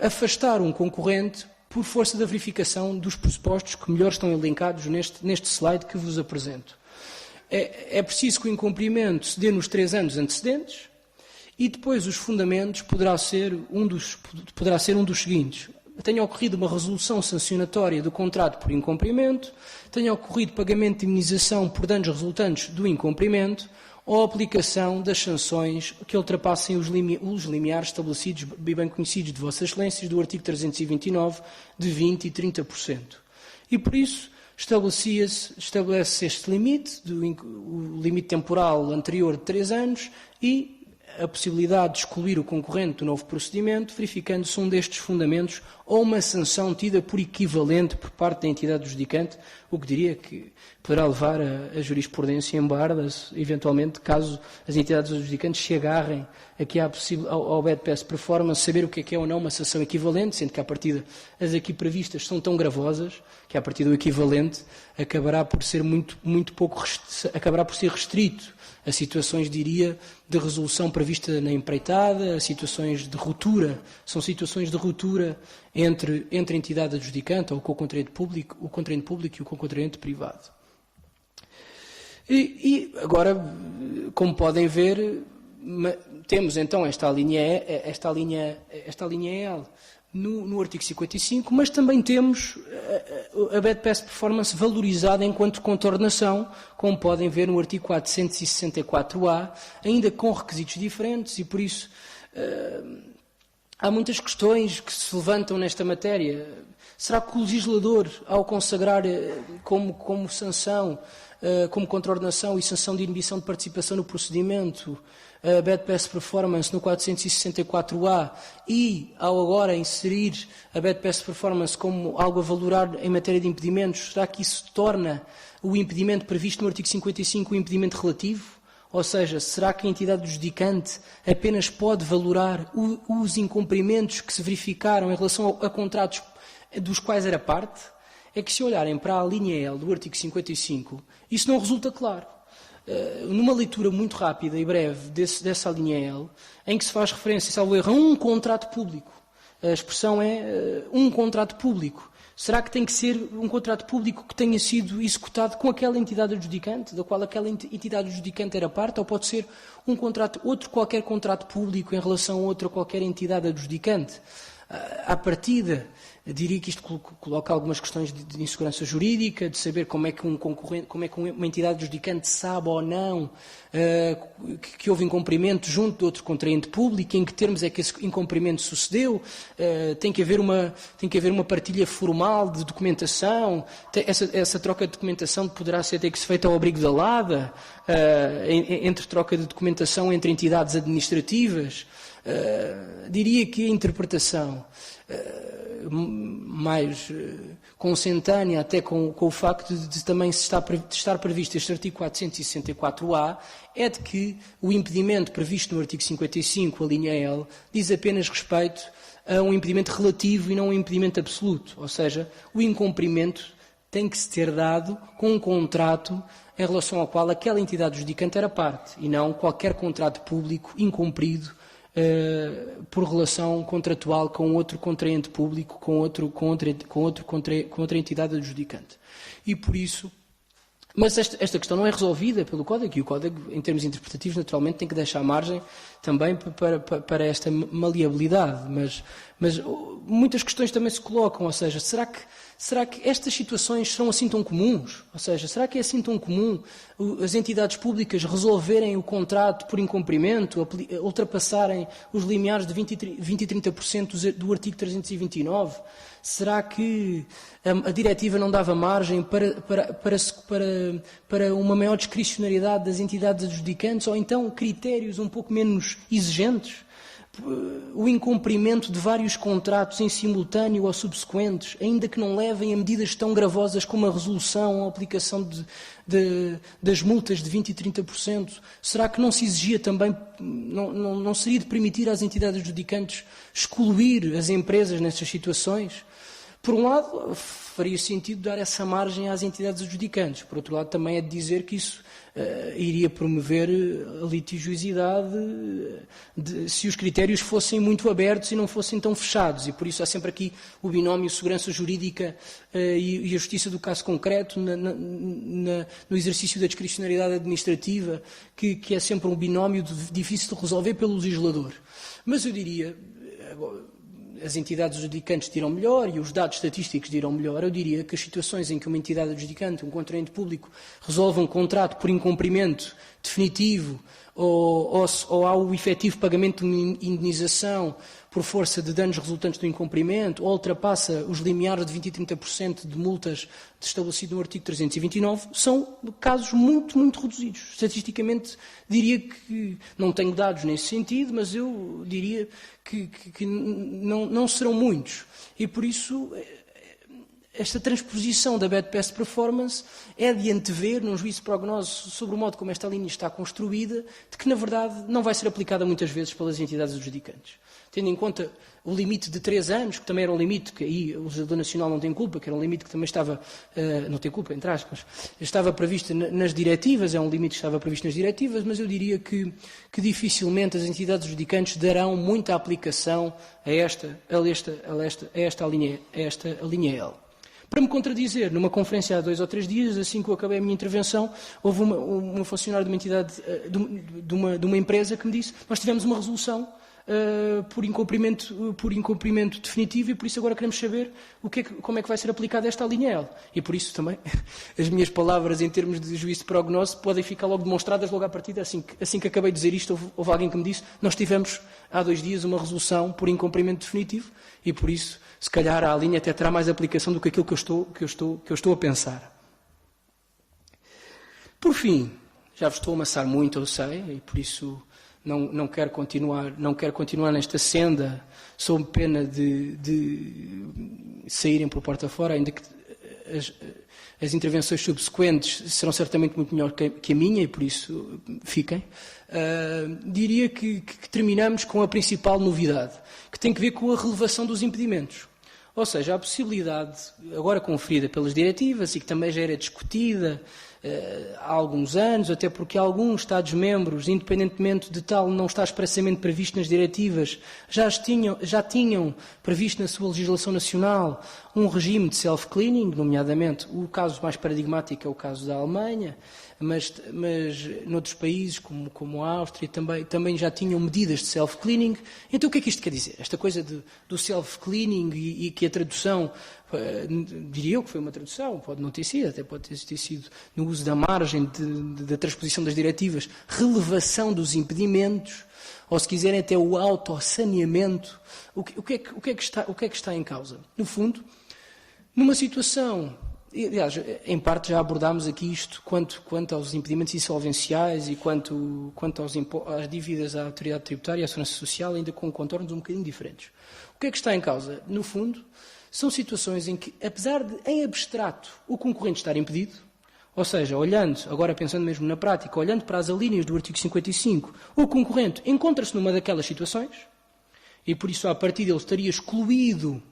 afastar um concorrente por força da verificação dos pressupostos que melhor estão elencados neste slide que vos apresento. É preciso que o incumprimento se dê nos 3 anos antecedentes e depois os fundamentos poderá ser um dos seguintes. Tenha ocorrido uma resolução sancionatória do contrato por incumprimento, tenha ocorrido pagamento de indemnização por danos resultantes do incumprimento ou aplicação das sanções que ultrapassem os limiares estabelecidos e bem conhecidos de Vossas Excelências do artigo 329 de 20% e 30%. E por isso estabelece este limite, o limite temporal anterior de 3 anos e a possibilidade de excluir o concorrente do novo procedimento, verificando-se um destes fundamentos ou uma sanção tida por equivalente por parte da entidade adjudicante, o que diria que poderá levar a jurisprudência em barda, eventualmente, caso as entidades adjudicantes se agarrem aqui ao bad past performance, saber o que é ou não uma sanção equivalente, sendo que, à partida, as aqui previstas são tão gravosas que, à partida, o equivalente acabará por ser acabará por ser restrito a situações, diria, de resolução prevista na empreitada, a situações de ruptura, são situações de ruptura entre a entidade adjudicante ou o contraente público e o contraente privado. E agora, como podem ver, temos então esta linha L no artigo 55, mas também temos a bad past performance valorizada enquanto contornação, como podem ver no artigo 464-A, ainda com requisitos diferentes, e por isso há muitas questões que se levantam nesta matéria. Será que o legislador, ao consagrar como sanção, como contraordenação e sanção de inibição de participação no procedimento, a bad past performance no 464-A e, ao agora inserir a bad past performance como algo a valorar em matéria de impedimentos, será que isso torna o impedimento previsto no artigo 55 um impedimento relativo? Ou seja, será que a entidade adjudicante apenas pode valorar os incumprimentos que se verificaram em relação a contratos dos quais era parte? É que, se olharem para a linha L do artigo 55, isso não resulta claro. Numa leitura muito rápida e breve dessa linha L, em que se faz referência, salvo erro, a um contrato público. A expressão é um contrato público. Será que tem que ser um contrato público que tenha sido executado com aquela entidade adjudicante, da qual aquela entidade adjudicante era parte, ou pode ser outro qualquer contrato público em relação a outra qualquer entidade adjudicante? À partida, diria que isto coloca algumas questões de insegurança jurídica, de saber como é que uma entidade adjudicante sabe ou não que houve incumprimento junto de outro contraente público, em que termos é que esse incumprimento sucedeu, tem que haver uma partilha formal de documentação, essa troca de documentação poderá ter que ser feita ao abrigo da LADA, entre troca de documentação entre entidades administrativas. Diria que a interpretação mais consentânea até com o facto de também estar previsto este artigo 464-A é de que o impedimento previsto no artigo 55, a linha L, diz apenas respeito a um impedimento relativo e não um impedimento absoluto, ou seja, o incumprimento tem que se ter dado com um contrato em relação ao qual aquela entidade adjudicante era parte e não qualquer contrato público incumprido por relação contratual com outro contraente público, com outra entidade adjudicante. E por isso, mas esta questão não é resolvida pelo Código, e o Código, em termos interpretativos, naturalmente tem que deixar margem também para esta maleabilidade, mas muitas questões também se colocam, ou seja, será que estas situações são assim tão comuns? Ou seja, será que é assim tão comum as entidades públicas resolverem o contrato por incumprimento, ultrapassarem os limiares de 20 e 30% do artigo 329? Será que a diretiva não dava margem para uma maior discricionariedade das entidades adjudicantes ou então critérios um pouco menos exigentes? o incumprimento de vários contratos em simultâneo ou subsequentes, ainda que não levem a medidas tão gravosas como a resolução ou a aplicação das multas de 20% e 30%, será que não se exigia também, não seria de permitir às entidades adjudicantes excluir as empresas nessas situações? Por um lado, faria sentido dar essa margem às entidades adjudicantes. Por outro lado, também é de dizer que isso iria promover a litigiosidade se os critérios fossem muito abertos e não fossem tão fechados. E por isso há sempre aqui o binómio segurança jurídica e a justiça do caso concreto no exercício da discricionariedade administrativa, que é sempre um binómio difícil de resolver pelo legislador. Mas eu diria, as entidades adjudicantes dirão melhor e os dados estatísticos dirão melhor. Eu diria que as situações em que uma entidade adjudicante, um contraente público, resolve um contrato por incumprimento definitivo ou há o efetivo pagamento de uma indenização por força de danos resultantes do incumprimento, ou ultrapassa os limiares de 20% e 30% de multas estabelecido no artigo 329, são casos muito, muito reduzidos. Estatisticamente, diria que, não tenho dados nesse sentido, mas eu diria que não serão muitos. E por isso, esta transposição da Bad Past Performance é de antever, num juízo de prognose sobre o modo como esta linha está construída, de que, na verdade, não vai ser aplicada muitas vezes pelas entidades adjudicantes. Tendo em conta o limite de 3 anos, que também era um limite que aí o legislador nacional não tem culpa, que era um limite que também estava, não tem culpa, entre aspas, estava previsto nas diretivas, é um limite que estava previsto nas diretivas, mas eu diria que dificilmente as entidades adjudicantes darão muita aplicação a esta linha L. Para me contradizer, numa conferência há 2 ou 3 dias, assim que eu acabei a minha intervenção, houve uma funcionária de uma entidade, de uma empresa que me disse: nós tivemos uma resolução por incumprimento definitivo e por isso agora queremos saber como é que vai ser aplicada esta linha L. E por isso também as minhas palavras em termos de juízo de prognose podem ficar logo demonstradas logo à partida. Assim que acabei de dizer isto, houve alguém que me disse: nós tivemos há 2 dias uma resolução por incumprimento definitivo e por isso se calhar a linha até terá mais aplicação do que aquilo que eu estou a pensar. Por fim, já vos estou a amassar muito, eu sei, e por isso não quero continuar nesta senda, sob pena de saírem por porta fora, ainda que as intervenções subsequentes serão certamente muito melhor que a minha, e por isso fiquem. Diria que terminamos com a principal novidade, que tem que ver com a relevação dos impedimentos. Ou seja, a possibilidade, agora conferida pelas diretivas e que também já era discutida há alguns anos, até porque alguns Estados-membros, independentemente de tal não estar expressamente previsto nas diretivas, já tinham previsto na sua legislação nacional um regime de self-cleaning, nomeadamente o caso mais paradigmático é o caso da Alemanha, mas noutros países, como a Áustria, também já tinham medidas de self-cleaning. Então o que é que isto quer dizer? Esta coisa do self-cleaning e que a tradução, diria eu que foi uma tradução, pode não ter sido, até pode ter sido no uso da margem da transposição das diretivas, relevação dos impedimentos, ou se quiserem até o autossaneamento. O que é que está em causa? No fundo, numa situação, aliás, em parte já abordámos aqui isto quanto aos impedimentos insolvenciais e quanto às dívidas à autoridade tributária e à segurança social, ainda com contornos um bocadinho diferentes. O que é que está em causa? No fundo, são situações em que, apesar de, em abstrato, o concorrente estar impedido, ou seja, agora pensando mesmo na prática, olhando para as alíneas do artigo 55, o concorrente encontra-se numa daquelas situações, e por isso, a partir dele, estaria excluído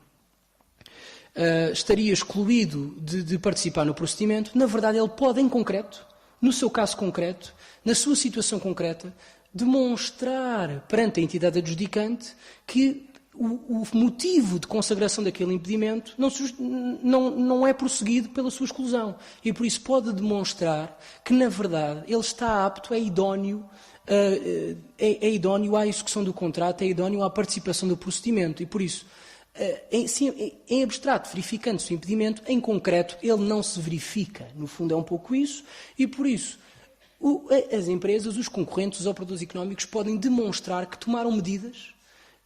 de participar no procedimento. Na verdade, ele pode, em concreto, no seu caso concreto, na sua situação concreta, demonstrar perante a entidade adjudicante que o motivo de consagração daquele impedimento não é prosseguido pela sua exclusão. E por isso pode demonstrar que, na verdade, ele está apto, é idóneo à execução do contrato, é idóneo à participação do procedimento. E por isso, em abstrato, verificando-se o impedimento, em concreto, ele não se verifica. No fundo, é um pouco isso. E por isso, as empresas, os concorrentes, os operadores económicos podem demonstrar que tomaram medidas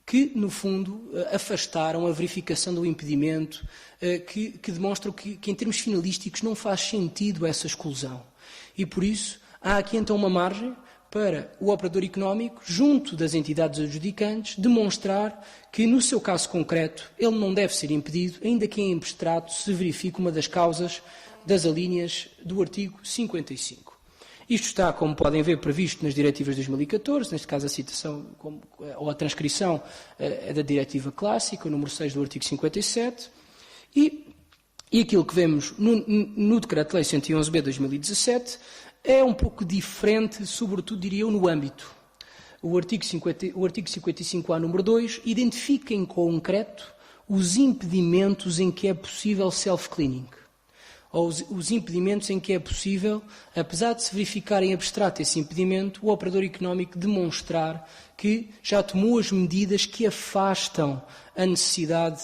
que, no fundo, afastaram a verificação do impedimento, que demonstram que, em termos finalísticos, não faz sentido essa exclusão. E, por isso, há aqui, então, uma margem para o operador económico, junto das entidades adjudicantes, demonstrar que, no seu caso concreto, ele não deve ser impedido, ainda que em abstrato se verifique uma das causas das alíneas do artigo 55. Isto está, como podem ver, previsto nas diretivas de 2014, neste caso a citação ou a transcrição é da diretiva clássica, o número 6 do artigo 57, e aquilo que vemos no Decreto-Lei 111b de 2017 é um pouco diferente, sobretudo, diria eu, no âmbito. O artigo 55A, número 2, identifica em concreto os impedimentos em que é possível self-cleaning, ou os impedimentos em que é possível, apesar de se verificar em abstrato esse impedimento, o operador económico demonstrar que já tomou as medidas que afastam a necessidade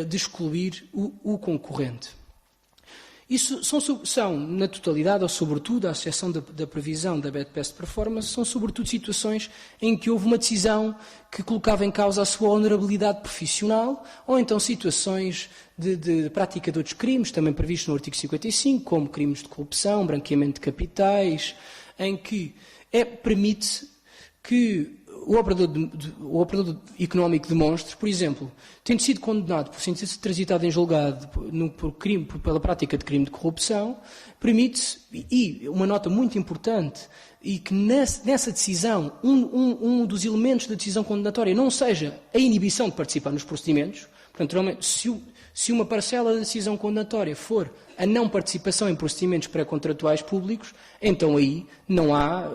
de excluir o concorrente. Isso são, na totalidade, ou sobretudo, à exceção da previsão da Best Performance, são sobretudo situações em que houve uma decisão que colocava em causa a sua honorabilidade profissional, ou então situações de prática de outros crimes, também previstos no artigo 55, como crimes de corrupção, branqueamento de capitais, em que permite-se que o operador económico demonstre, por exemplo, tendo sido condenado por ser transitado em julgado pela prática de crime de corrupção, permite-se, e uma nota muito importante, e que nessa decisão, um dos elementos da decisão condenatória não seja a inibição de participar nos procedimentos. Portanto, realmente, se uma parcela da decisão condenatória for a não participação em procedimentos pré-contratuais públicos, então aí não há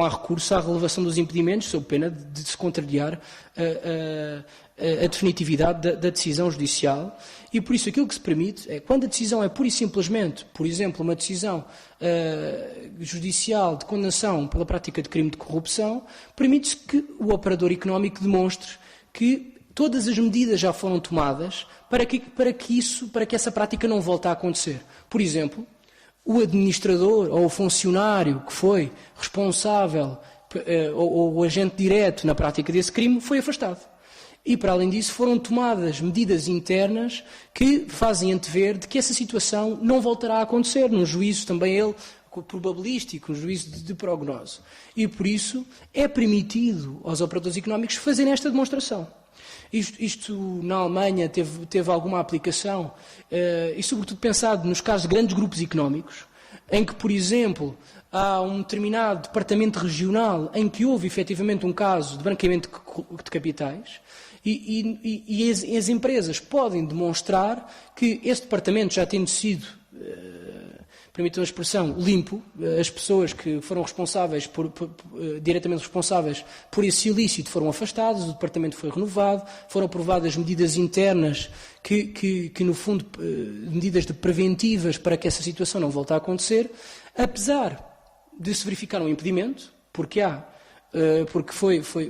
recurso à relevação dos impedimentos, sob pena de se contrariar a definitividade da decisão judicial. E por isso aquilo que se permite é, quando a decisão é pura e simplesmente, por exemplo, uma decisão judicial de condenação pela prática de crime de corrupção, permite-se que o operador económico demonstre que todas as medidas já foram tomadas para que essa prática não volte a acontecer. Por exemplo, o administrador ou o funcionário que foi responsável ou o agente direto na prática desse crime foi afastado. E, para além disso, foram tomadas medidas internas que fazem antever de que essa situação não voltará a acontecer, num juízo também ele probabilístico, um juízo de prognose. E, por isso, é permitido aos operadores económicos fazerem esta demonstração. Isto na Alemanha teve alguma aplicação, e sobretudo pensado nos casos de grandes grupos económicos, em que, por exemplo, há um determinado departamento regional em que houve efetivamente um caso de branqueamento de capitais, e as empresas podem demonstrar que esse departamento, já tendo sido, permitam a expressão, limpo, as pessoas que foram responsáveis, diretamente responsáveis por esse ilícito foram afastadas, o departamento foi renovado, foram aprovadas medidas internas que no fundo, medidas preventivas para que essa situação não volte a acontecer, apesar de se verificar um impedimento, porque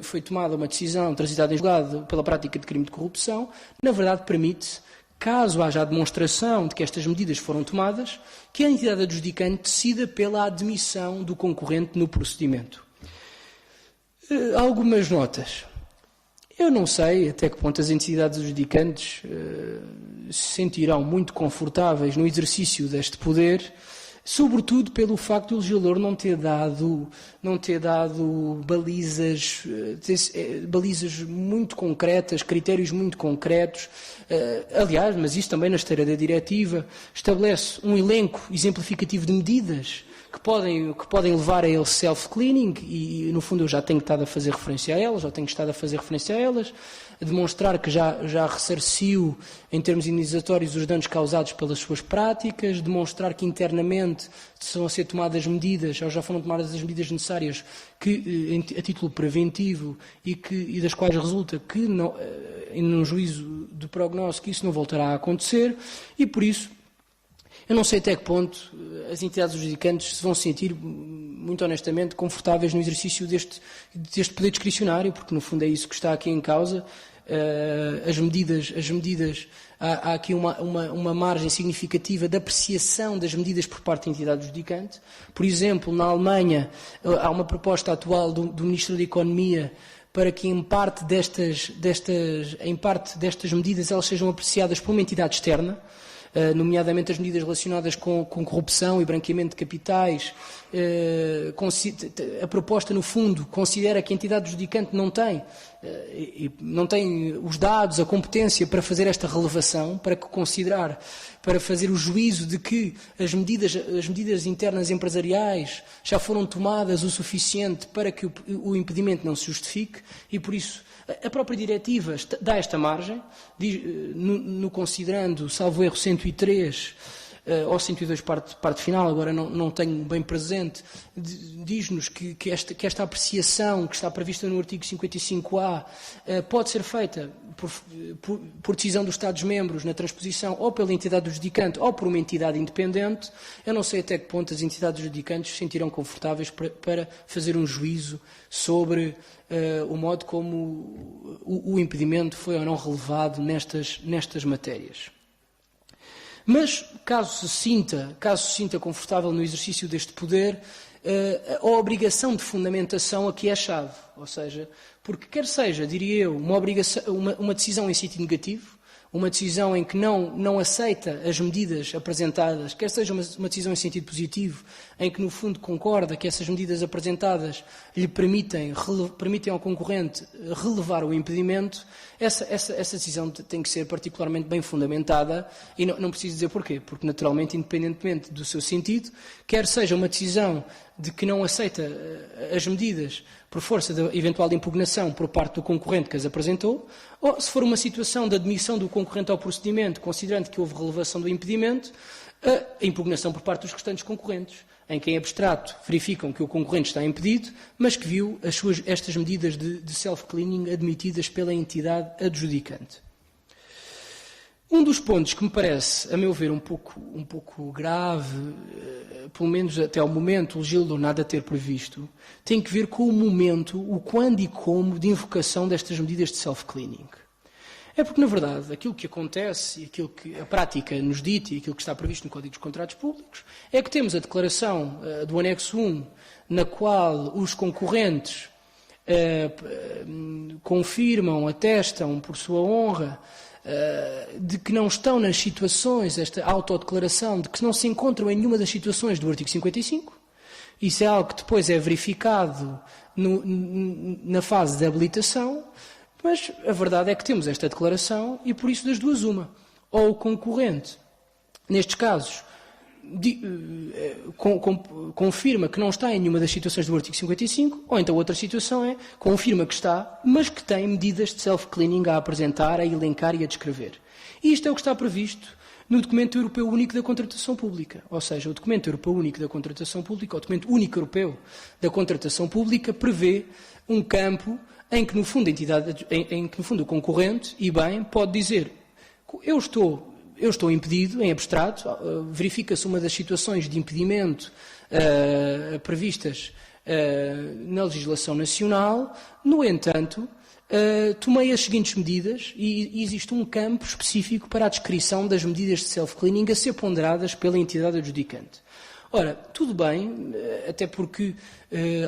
foi tomada uma decisão transitada em julgado pela prática de crime de corrupção, na verdade permite-se, caso haja a demonstração de que estas medidas foram tomadas, que a entidade adjudicante decida pela admissão do concorrente no procedimento. Algumas notas. Eu não sei até que ponto as entidades adjudicantes se sentirão muito confortáveis no exercício deste poder, sobretudo pelo facto do legislador não ter dado balizas muito concretas, critérios muito concretos. Aliás, mas isso também na esteira da diretiva, estabelece um elenco exemplificativo de medidas que podem levar a ele self-cleaning, e no fundo eu já tenho estado a fazer referência a elas, a demonstrar que já ressarciu em termos indenizatórios os danos causados pelas suas práticas, demonstrar que internamente estão a ser tomadas medidas, ou já foram tomadas as medidas necessárias a título preventivo e das quais resulta que num juízo de prognóstico isso não voltará a acontecer, e por isso eu não sei até que ponto as entidades adjudicantes se vão sentir, muito honestamente, confortáveis no exercício deste poder discricionário, porque no fundo é isso que está aqui em causa. As medidas, há aqui uma margem significativa de apreciação das medidas por parte da entidade adjudicante. Por exemplo, na Alemanha há uma proposta atual do Ministro da Economia para que em parte destas medidas elas sejam apreciadas por uma entidade externa. nomeadamente as medidas relacionadas com corrupção e branqueamento de capitais. A proposta, no fundo, considera que a entidade adjudicante não tem os dados, a competência para fazer esta relevação, para fazer o juízo de que as medidas internas empresariais já foram tomadas o suficiente para que o impedimento não se justifique, e por isso a própria diretiva dá esta margem, no considerando, salvo erro, 103 ou 102 parte final, agora não tenho bem presente, diz-nos que esta apreciação que está prevista no artigo 55A pode ser feita por decisão dos Estados-membros na transposição ou pela entidade adjudicante ou por uma entidade independente. Eu não sei até que ponto as entidades adjudicantes se sentirão confortáveis para fazer um juízo sobre o modo como o impedimento foi ou não relevado nestas matérias. Mas, caso se sinta confortável no exercício deste poder, a obrigação de fundamentação aqui é a chave. Ou seja, porque quer seja, diria eu, uma decisão em sentido negativo, uma decisão em que não aceita as medidas apresentadas, quer seja uma decisão em sentido positivo, em que no fundo concorda que essas medidas apresentadas lhe permitem ao concorrente relevar o impedimento, essa decisão tem que ser particularmente bem fundamentada, e não preciso dizer porquê, porque naturalmente, independentemente do seu sentido, quer seja uma decisão de que não aceita as medidas por força da eventual impugnação por parte do concorrente que as apresentou, ou se for uma situação de admissão do concorrente ao procedimento, considerando que houve relevação do impedimento, a impugnação por parte dos restantes concorrentes, em que em abstrato verificam que o concorrente está impedido, mas que viu estas medidas de self-cleaning admitidas pela entidade adjudicante. Um dos pontos que me parece, a meu ver, um pouco grave, pelo menos até ao momento, o legislador nada ter previsto, tem que ver com o momento, o quando e como de invocação destas medidas de self-cleaning. É porque, na verdade, aquilo que acontece e aquilo que a prática nos dita e aquilo que está previsto no Código dos Contratos Públicos é que temos a declaração do anexo 1, na qual os concorrentes confirmam, atestam por sua honra de que não estão nas situações, esta autodeclaração, de que não se encontram em nenhuma das situações do artigo 55. Isso é algo que depois é verificado na fase de habilitação, mas a verdade é que temos esta declaração e por isso das duas uma. Ou o concorrente, nestes casos, confirma que não está em nenhuma das situações do artigo 55, ou então outra situação confirma que está, mas que tem medidas de self-cleaning a apresentar, a elencar e a descrever. E isto é o que está previsto no Documento Europeu Único da Contratação Pública. Ou seja, o Documento Europeu Único da Contratação Pública, o Documento Único Europeu da Contratação Pública, prevê um campo em que, no fundo, o concorrente, e bem, pode dizer: eu estou impedido, em abstrato, verifica-se uma das situações de impedimento previstas na legislação nacional, no entanto, tomei as seguintes medidas e existe um campo específico para a descrição das medidas de self-cleaning a ser ponderadas pela entidade adjudicante. Ora, tudo bem, até porque,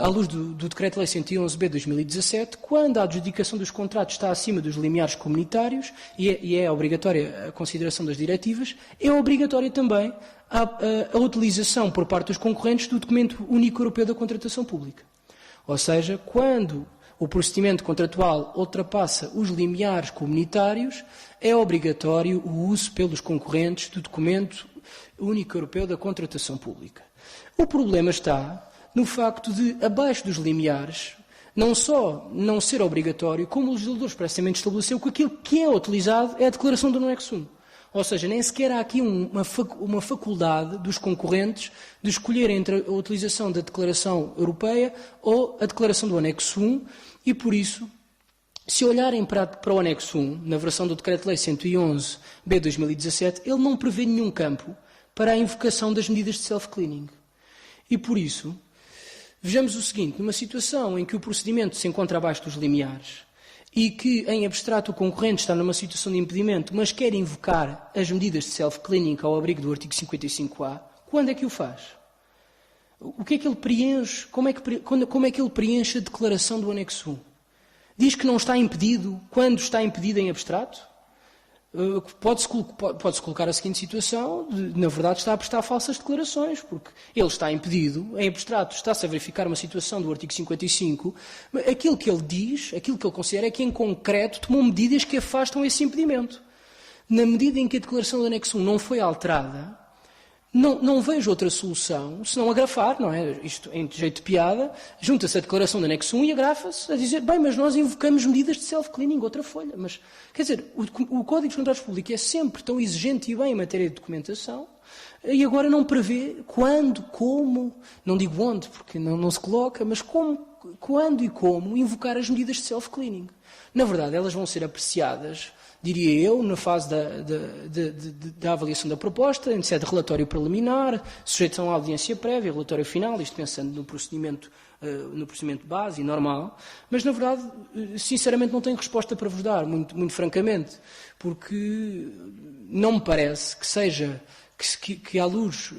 à luz do Decreto-Lei 111/B de 2017, quando a adjudicação dos contratos está acima dos limiares comunitários e é obrigatória a consideração das diretivas, é obrigatória também a utilização por parte dos concorrentes do Documento Único Europeu da Contratação Pública. Ou seja, quando o procedimento contratual ultrapassa os limiares comunitários, é obrigatório o uso pelos concorrentes do Documento Único Europeu da Contratação Pública. O problema está no facto de, abaixo dos limiares, não só não ser obrigatório, como o legislador expressamente estabeleceu que aquilo que é utilizado é a declaração do anexo 1. Ou seja, nem sequer há aqui uma faculdade dos concorrentes de escolher entre a utilização da declaração europeia ou a declaração do anexo 1, e por isso, se olharem para o anexo 1, na versão do Decreto-Lei 111/B de 2017, ele não prevê nenhum campo para a invocação das medidas de self-cleaning. E por isso, vejamos o seguinte: numa situação em que o procedimento se encontra abaixo dos limiares e que, em abstrato, o concorrente está numa situação de impedimento, mas quer invocar as medidas de self-cleaning ao abrigo do artigo 55A, quando é que o faz? O que é que ele preenche? Como é que ele preenche a declaração do anexo 1? Diz que não está impedido quando está impedido em abstrato? pode-se colocar a seguinte situação, na verdade está a prestar falsas declarações, porque ele está impedido, em abstrato está-se a verificar uma situação do artigo 55, mas aquilo que ele diz, aquilo que ele considera é que em concreto tomou medidas que afastam esse impedimento. Na medida em que a declaração do anexo 1 não foi alterada, não vejo outra solução senão agrafar, não é? Isto em jeito de piada, junta-se a declaração do anexo 1 e agrafa-se a dizer, bem, mas nós invocamos medidas de self-cleaning, outra folha. Mas, quer dizer, o Código dos Contratos Públicos é sempre tão exigente e bem em matéria de documentação e agora não prevê quando, como, não digo onde, porque não se coloca, mas quando e como invocar as medidas de self-cleaning. Na verdade, elas vão ser apreciadas, diria eu, na fase da avaliação da proposta, em sede de relatório preliminar, sujeição à audiência prévia, relatório final, isto pensando no procedimento base e normal, mas na verdade, sinceramente, não tenho resposta para vos dar, muito francamente, porque não me parece que seja, que à luz,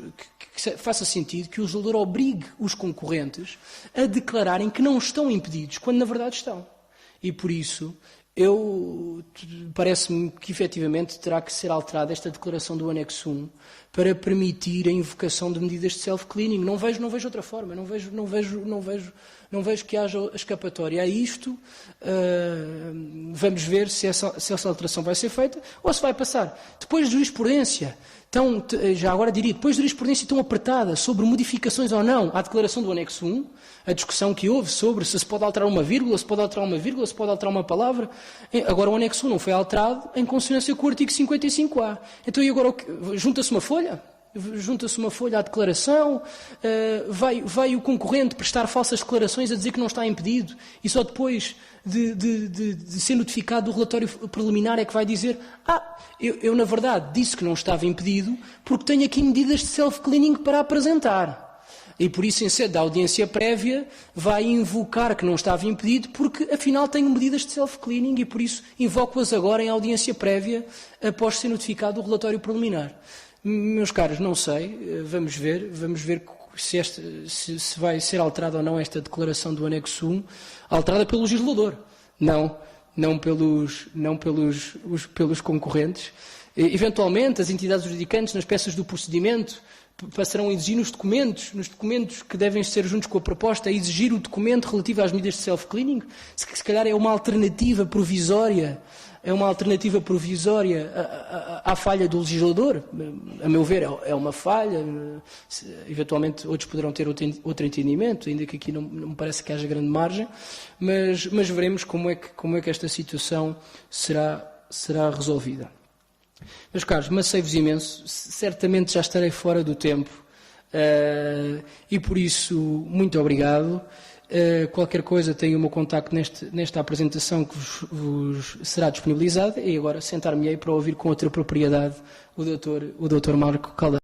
que faça sentido que o legislador obrigue os concorrentes a declararem que não estão impedidos, quando na verdade estão. E por isso, parece-me que efetivamente terá que ser alterada esta declaração do anexo 1 para permitir a invocação de medidas de self-cleaning. Não vejo outra forma, não vejo que haja escapatória a isto. Vamos ver se essa alteração vai ser feita ou se vai passar. Depois de jurisprudência, já agora diria, depois de jurisprudência tão apertada sobre modificações ou não à declaração do anexo 1, a discussão que houve sobre se pode alterar uma vírgula, se pode alterar uma palavra, agora o anexo 1 não foi alterado em consonância com o artigo 55A. Então e agora junta-se uma folha? Junta-se uma folha à declaração, vai o concorrente prestar falsas declarações a dizer que não está impedido e só depois de ser notificado do relatório preliminar é que vai dizer eu na verdade disse que não estava impedido porque tenho aqui medidas de self-cleaning para apresentar. E por isso, em sede da audiência prévia, vai invocar que não estava impedido porque, afinal, tenho medidas de self-cleaning e, por isso, invoco-as agora em audiência prévia após ser notificado o relatório preliminar. Meus caros, não sei, vamos ver se vai ser alterada ou não esta declaração do anexo 1, alterada pelo legislador, não pelos concorrentes. Eventualmente, as entidades judicantes, nas peças do procedimento, passarão a exigir nos documentos que devem ser juntos com a proposta, a exigir o documento relativo às medidas de self-cleaning, se calhar é uma alternativa provisória, à falha do legislador. A meu ver, é uma falha, eventualmente outros poderão ter outro entendimento, ainda que aqui não me parece que haja grande margem, mas veremos como é que esta situação será resolvida. Meus caros, macei-vos imenso, certamente já estarei fora do tempo e por isso muito obrigado. Qualquer coisa tem o meu contacto nesta apresentação que vos será disponibilizada e agora sentar-me-ei para ouvir com outra propriedade o Dr. Marco Caldeira.